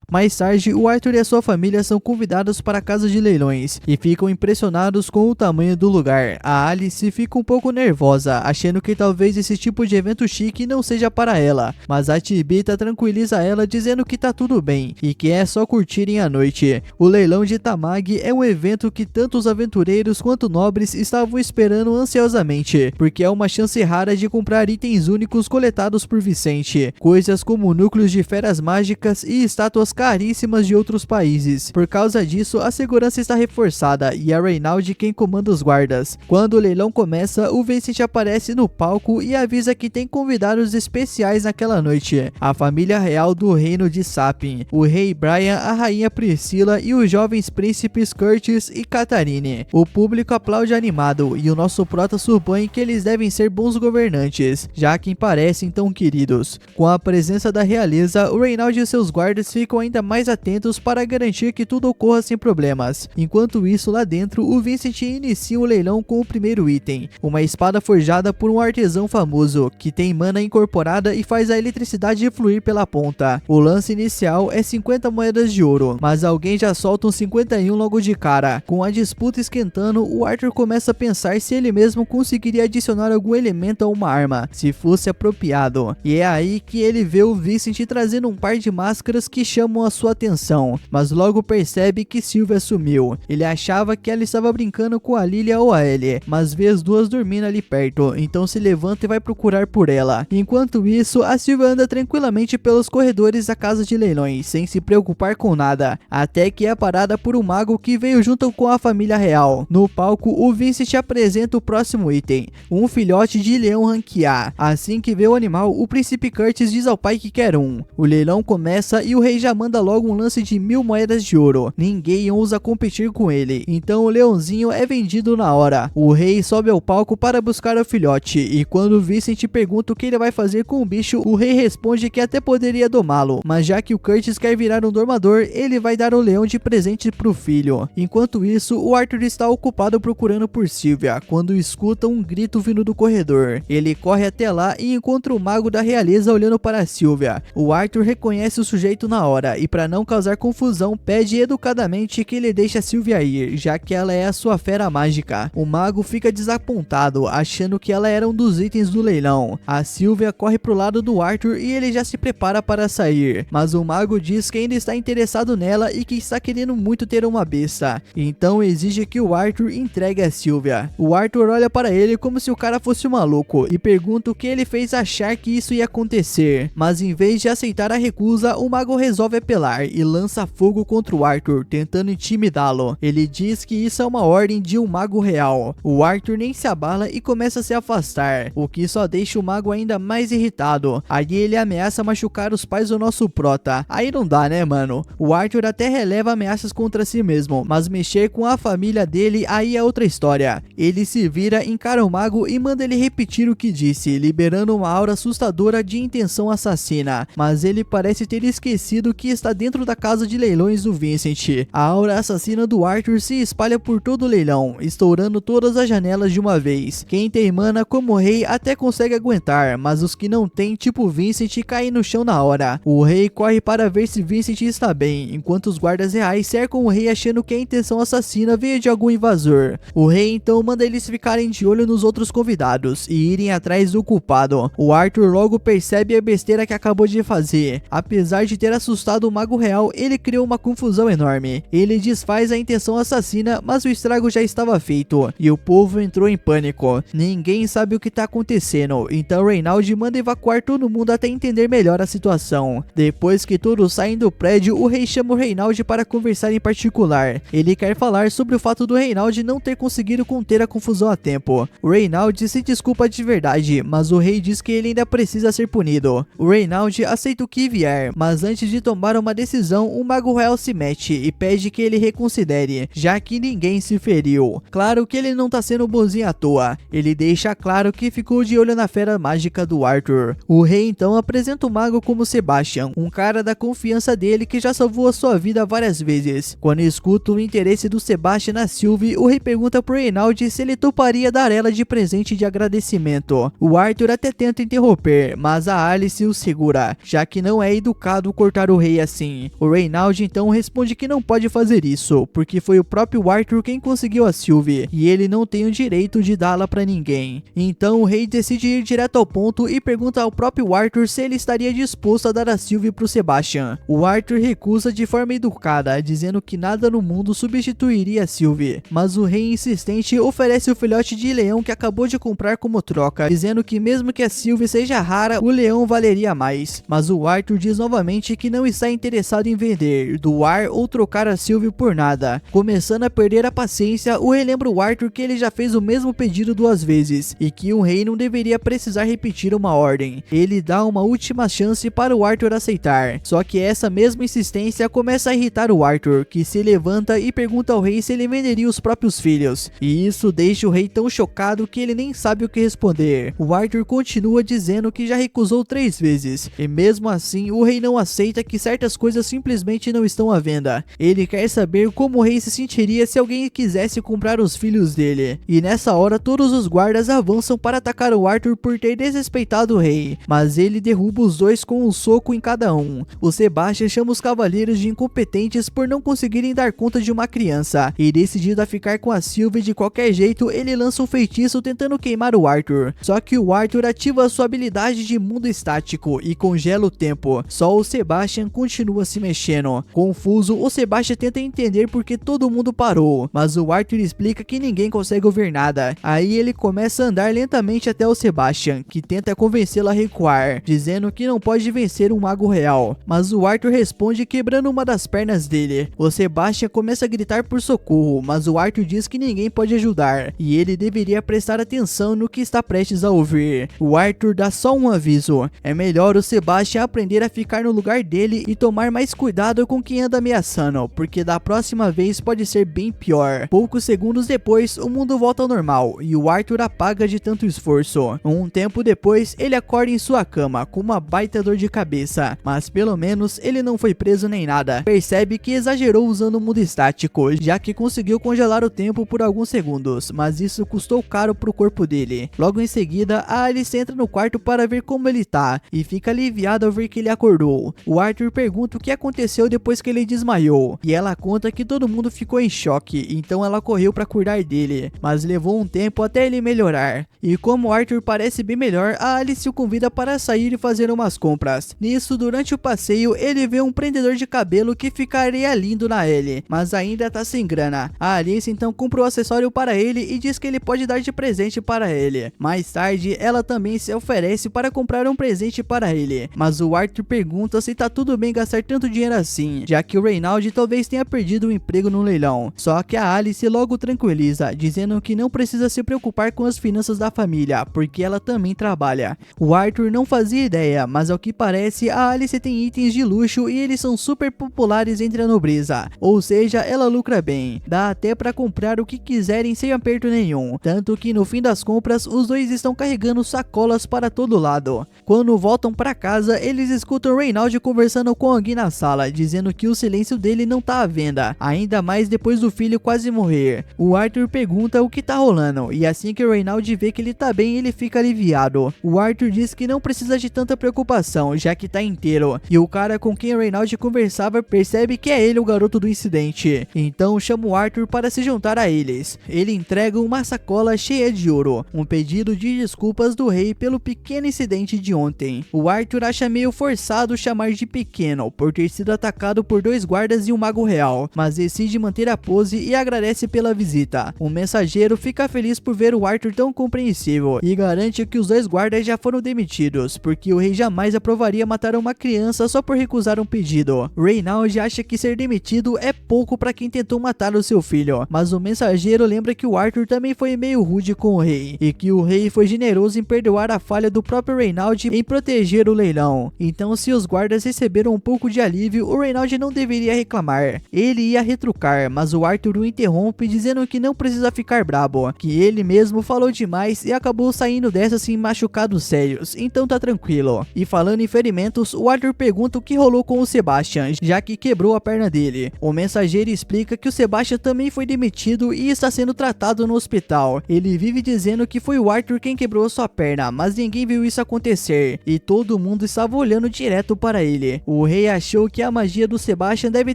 Mais tarde, o Arthur e a sua família são convidados para a casa de leilões e ficam impressionados com o tamanho do lugar. A Alice fica um pouco nervosa, achando que talvez esse tipo de evento chique não seja para ela, mas a Tibita tranquiliza ela dizendo que tá tudo bem e que é só curtirem a noite. O leilão de Tamag é um evento que tanto os aventureiros quanto nobres estavam esperando ansiosamente, porque é uma chance rara de comprar itens únicos coletados por Vicente, coisas como núcleos de feras mágicas e estátuas caríssimas de outros países. Por causa disso, a segurança está reforçada e é Reynald quem comanda os guardas. Quando o leilão começa, o Vincent aparece no palco e avisa que tem convidados especiais naquela noite. A família real do reino de Sapin, o rei Brian, a rainha Priscila e os jovens príncipes Curtis e Catharine. O público aplaude animado e o nosso prota supõe que eles devem ser bons governantes, já que parecem tão queridos. Com a presença da realeza, o Reynald e seus guardas ficam ainda mais atentos para garantir que tudo ocorra sem problemas. Enquanto isso, lá dentro, o Vincent inicia o leilão com o primeiro item, uma espada forjada por um artesão famoso, que tem mana incorporada e faz a eletricidade fluir pela ponta. O lance inicial é 50 moedas de ouro, mas alguém já solta um 51 logo de cara. Com a disputa esquentando, o Arthur começa a pensar se ele mesmo conseguiria adicionar algum elemento a uma arma, se fosse apropriado. E é aí que ele vê o Vincent trazendo um par de máscaras que chamam a sua atenção, mas logo percebe que Sylvia sumiu. Ele achava que ela estava brincando com a Lilia ou a Ellie, mas vê as duas dormindo ali perto, então se levanta e vai procurar por ela. Enquanto isso, a Sylvia anda tranquilamente pelos corredores da casa de leilões, sem se preocupar com nada, até que é parada por um mago que veio junto com a família real. No palco, o Vincent apresenta o próximo item, um filhote de leão ranquear. Assim que vê o animal, o príncipe Curtis diz ao pai que quer um. O leilão começa e o rei já manda logo um lance de 1000 moedas de ouro. Ninguém ousa competir com ele, então o leãozinho é vendido na hora. O rei sobe ao palco para buscar o filhote, e quando o Vincent pergunta o que ele vai fazer com o bicho, o rei responde que até poderia domá-lo, mas já que o Curtis quer virar um domador, ele vai dar o leão de presente pro filho. Enquanto isso, o Arthur está ocupado procurando por Sylvia, quando escuta um grito vindo do corredor. Ele corre até lá e encontra o mago da realeza olhando para Sylvia. O Arthur reconhece o sujeito na hora e, para não causar confusão, pede educadamente que ele deixe a Sylvia ir, já que ela é a sua fera mágica. O mago fica desapontado, achando que ela era um dos itens do leilão. A Sylvia corre pro lado do Arthur e ele já se prepara para sair, mas o mago diz que ainda está interessado nela e que está querendo muito ter uma besta, então exige que o Arthur entregue a Sylvia. O Arthur olha para ele como se o cara fosse um maluco e pergunta o que ele fez achar que isso ia acontecer, mas em vez de aceitar a recusa, o mago resolve apelar e lança fogo contra o Arthur, tentando intimidá-lo. Ele diz que isso é uma ordem de um mago real. O Arthur nem se abala e começa a se afastar, o que só deixa o mago ainda mais irritado. Aí ele ameaça machucar os pais do nosso prota. Aí não dá, né, mano? O Arthur até releva ameaças contra si mesmo, mas mexer com a família dele aí é outra história. Ele se vira, encara o mago e manda ele repetir o que disse, liberando uma aura assustadora de intenção assassina, mas ele parece ter esquecido que está dentro da casa de leilões do Vincent. A aura assassina do Arthur se espalha por todo o leilão, estourando todas as janelas de uma vez. Quem tem mana como o rei até consegue aguentar, mas os que não tem, tipo Vincent, caem no chão na hora. O rei corre para ver se Vincent está bem, enquanto os guardas reais cercam o rei achando que a intenção assassina veio de algum invasor. O rei então manda eles ficarem de olho nos outros convidados e irem atrás do culpado. O Arthur logo percebe a besteira que acabou de fazer. Apesar de ter assustado o mago real, ele criou uma confusão enorme. Ele desfaz a intenção assassina, mas o estrago já estava feito e o povo entrou em pânico. Ninguém sabe o que está acontecendo, então Reynald manda evacuar todo mundo até entender melhor a situação. Depois que todos saem do prédio, o rei chama o Reynald para conversar em particular. Ele quer falar sobre o fato do Reynald não ter conseguido conter a confusão a tempo. O Reynald se desculpa de verdade, mas o rei diz que ele ainda precisa ser punido. O Reynald aceita o que vier, mas antes de tomar uma decisão, o mago real se mete e pede que ele reconsidere, já que ninguém se feriu. Claro que ele não tá sendo bonzinho à toa. Ele deixa claro que ficou de olho na fera mágica do Arthur. O rei então apresenta o mago como Sebastian, um cara da confiança dele que já salvou a sua vida várias vezes. Quando escuta o interesse do Sebastian na Sylvie, o rei pergunta pro Reynald se ele toparia dar ela de presente de agradecimento. O Arthur até tenta interromper, mas a Alice o segura, já que não é educado cortar o rei assim. O Reynald então responde que não pode fazer isso, porque foi o próprio Arthur quem conseguiu a Sylvie, e ele não tem o direito de dá-la pra ninguém. Então o rei decide ir direto ao ponto e pergunta ao próprio Arthur se ele estaria disposto a dar a Sylvie pro Sebastian. O Arthur recusa de forma educada, dizendo que nada no mundo substituiria a Sylvie, mas o rei insistente oferece o filhote de leão que acabou de comprar como troca, dizendo que mesmo que a Sylvie seja rara, o leão valeria mais. Mas o Arthur diz novamente que não está interessado em vender, doar ou trocar a Sylvie por nada. Começando a perder a paciência, o rei lembra o Arthur que ele já fez o mesmo pedido 2 vezes, e que um rei não deveria precisar repetir uma ordem. Ele dá uma última chance para o Arthur aceitar, só que essa mesma insistência começa a irritar o Arthur, que se levanta e pergunta ao rei se ele venderia os próprios filhos, e isso deixa o rei tão chocado que ele nem sabe o que responder. O Arthur continua dizendo que já recusou 3 vezes, e mesmo assim o rei não aceita que certa certas coisas simplesmente não estão à venda. Ele quer saber como o rei se sentiria se alguém quisesse comprar os filhos dele. E nessa hora todos os guardas avançam para atacar o Arthur por ter desrespeitado o rei, mas ele derruba os dois com um soco em cada um. O Sebastian chama os cavaleiros de incompetentes por não conseguirem dar conta de uma criança, e decidido a ficar com a Sylvie de qualquer jeito, ele lança um feitiço tentando queimar o Arthur. Só que o Arthur ativa sua habilidade de mundo estático e congela o tempo. Só o Sebastian continua se mexendo. Confuso, o Sebastian tenta entender porque todo mundo parou, mas o Arthur explica que ninguém consegue ouvir nada. Aí ele começa a andar lentamente até o Sebastian, que tenta convencê-lo a recuar, dizendo que não pode vencer um mago real. Mas o Arthur responde quebrando uma das pernas dele. O Sebastian começa a gritar por socorro, mas o Arthur diz que ninguém pode ajudar, e ele deveria prestar atenção no que está prestes a ouvir. O Arthur dá só um aviso: é melhor o Sebastian aprender a ficar no lugar dele e tomar mais cuidado com quem anda ameaçando, porque da próxima vez pode ser bem pior. Poucos segundos depois, o mundo volta ao normal, e o Arthur apaga de tanto esforço. Um tempo depois, ele acorda em sua cama com uma baita dor de cabeça, mas pelo menos ele não foi preso nem nada. Percebe que exagerou usando o mundo estático, já que conseguiu congelar o tempo por alguns segundos, mas isso custou caro pro corpo dele. Logo em seguida, a Alice entra no quarto para ver como ele tá, e fica aliviada ao ver que ele acordou. O Arthur pergunta o que aconteceu depois que ele desmaiou, e ela conta que todo mundo ficou em choque, então ela correu para cuidar dele, mas levou um tempo até ele melhorar. E como o Arthur parece bem melhor, a Alice o convida para sair e fazer umas compras. Nisso, durante o passeio, ele vê um prendedor de cabelo que ficaria lindo na Ellie, mas ainda tá sem grana. A Alice então compra o acessório para ele e diz que ele pode dar de presente para ele. Mais tarde, ela também se oferece para comprar um presente para ele, mas o Arthur pergunta se tá tudo bem gastar tanto dinheiro assim, já que o Reynald talvez tenha perdido o emprego no leilão. Só que a Alice logo tranquiliza, dizendo que não precisa se preocupar com as finanças da família, porque ela também trabalha. O Arthur não fazia ideia, mas ao que parece, a Alice tem itens de luxo e eles são super populares entre a nobreza, ou seja, ela lucra bem. Dá até pra comprar o que quiserem sem aperto nenhum, tanto que no fim das compras, os dois estão carregando sacolas para todo lado. Quando voltam para casa, eles escutam Reynald conversando com alguém na sala, dizendo que o silêncio dele não tá à venda, ainda mais depois do filho quase morrer. O Arthur pergunta o que tá rolando, e assim que o Reynald vê que ele tá bem, ele fica aliviado. O Arthur diz que não precisa de tanta preocupação, já que tá inteiro, e o cara com quem o Reynald conversava percebe que é ele o garoto do incidente, então chama o Arthur para se juntar a eles. Ele entrega uma sacola cheia de ouro, um pedido de desculpas do rei pelo pequeno incidente de ontem. O Arthur acha meio forçado chamar de pequeno por ter sido atacado por dois guardas e um mago real, mas decide manter a pose e agradece pela visita. O mensageiro fica feliz por ver o Arthur tão compreensível e garante que os dois guardas já foram demitidos, porque o rei jamais aprovaria matar uma criança só por recusar um pedido. Reynald acha que ser demitido é pouco para quem tentou matar o seu filho, mas o mensageiro lembra que o Arthur também foi meio rude com o rei, e que o rei foi generoso em perdoar a falha do próprio Reynald em proteger o leilão. Então, se os guardas receberam um pouco de alívio, o Reynald não deveria reclamar. Ele ia retrucar, mas o Arthur o interrompe dizendo que não precisa ficar brabo, que ele mesmo falou demais e acabou saindo dessa sem machucados sérios, então tá tranquilo. E falando em ferimentos, o Arthur pergunta o que rolou com o Sebastian, já que quebrou a perna dele. O mensageiro explica que o Sebastian também foi demitido e está sendo tratado no hospital. Ele vive dizendo que foi o Arthur quem quebrou sua perna, mas ninguém viu isso acontecer, e todo mundo estava olhando direto para ele. O rei achou que a magia do Sebastian deve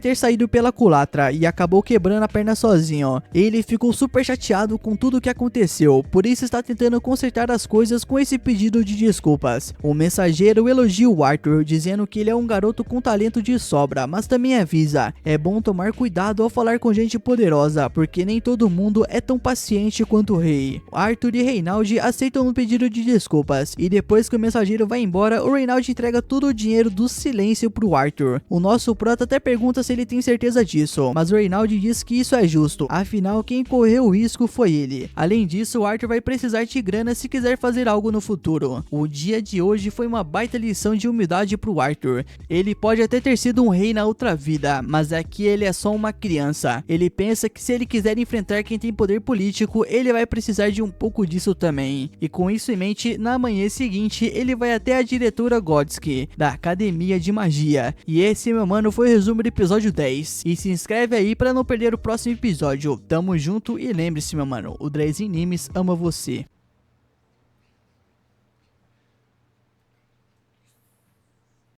ter saído pela culatra e acabou quebrando a perna sozinho. Ele ficou super chateado com tudo o que aconteceu, por isso está tentando consertar as coisas com esse pedido de desculpas. O mensageiro elogia o Arthur, dizendo que ele é um garoto com talento de sobra, mas também avisa: é bom tomar cuidado ao falar com gente poderosa, porque nem todo mundo é tão paciente quanto o rei. Arthur e Reynald aceitam um pedido de desculpas, e depois que o mensageiro vai embora, o Reynald entrega todo o dinheiro do silêncio pro Arthur. O nosso prota até pergunta se ele tem certeza disso, mas o Reynald diz que isso é justo, afinal quem correu o risco foi ele. Além disso, o Arthur vai precisar de grana se quiser fazer algo no futuro. O dia de hoje foi uma baita lição de humildade pro Arthur. Ele pode até ter sido um rei na outra vida, mas aqui ele é só uma criança. Ele pensa que se ele quiser enfrentar quem tem poder político, ele vai precisar de um pouco disso também. E com isso em mente, na manhã seguinte, ele vai até a diretora Godsky, da Academia de Magia, magia. E esse, meu mano, foi o resumo do episódio 10. E se inscreve aí pra não perder o próximo episódio. Tamo junto e lembre-se, meu mano, o Drezinho Nimes ama você.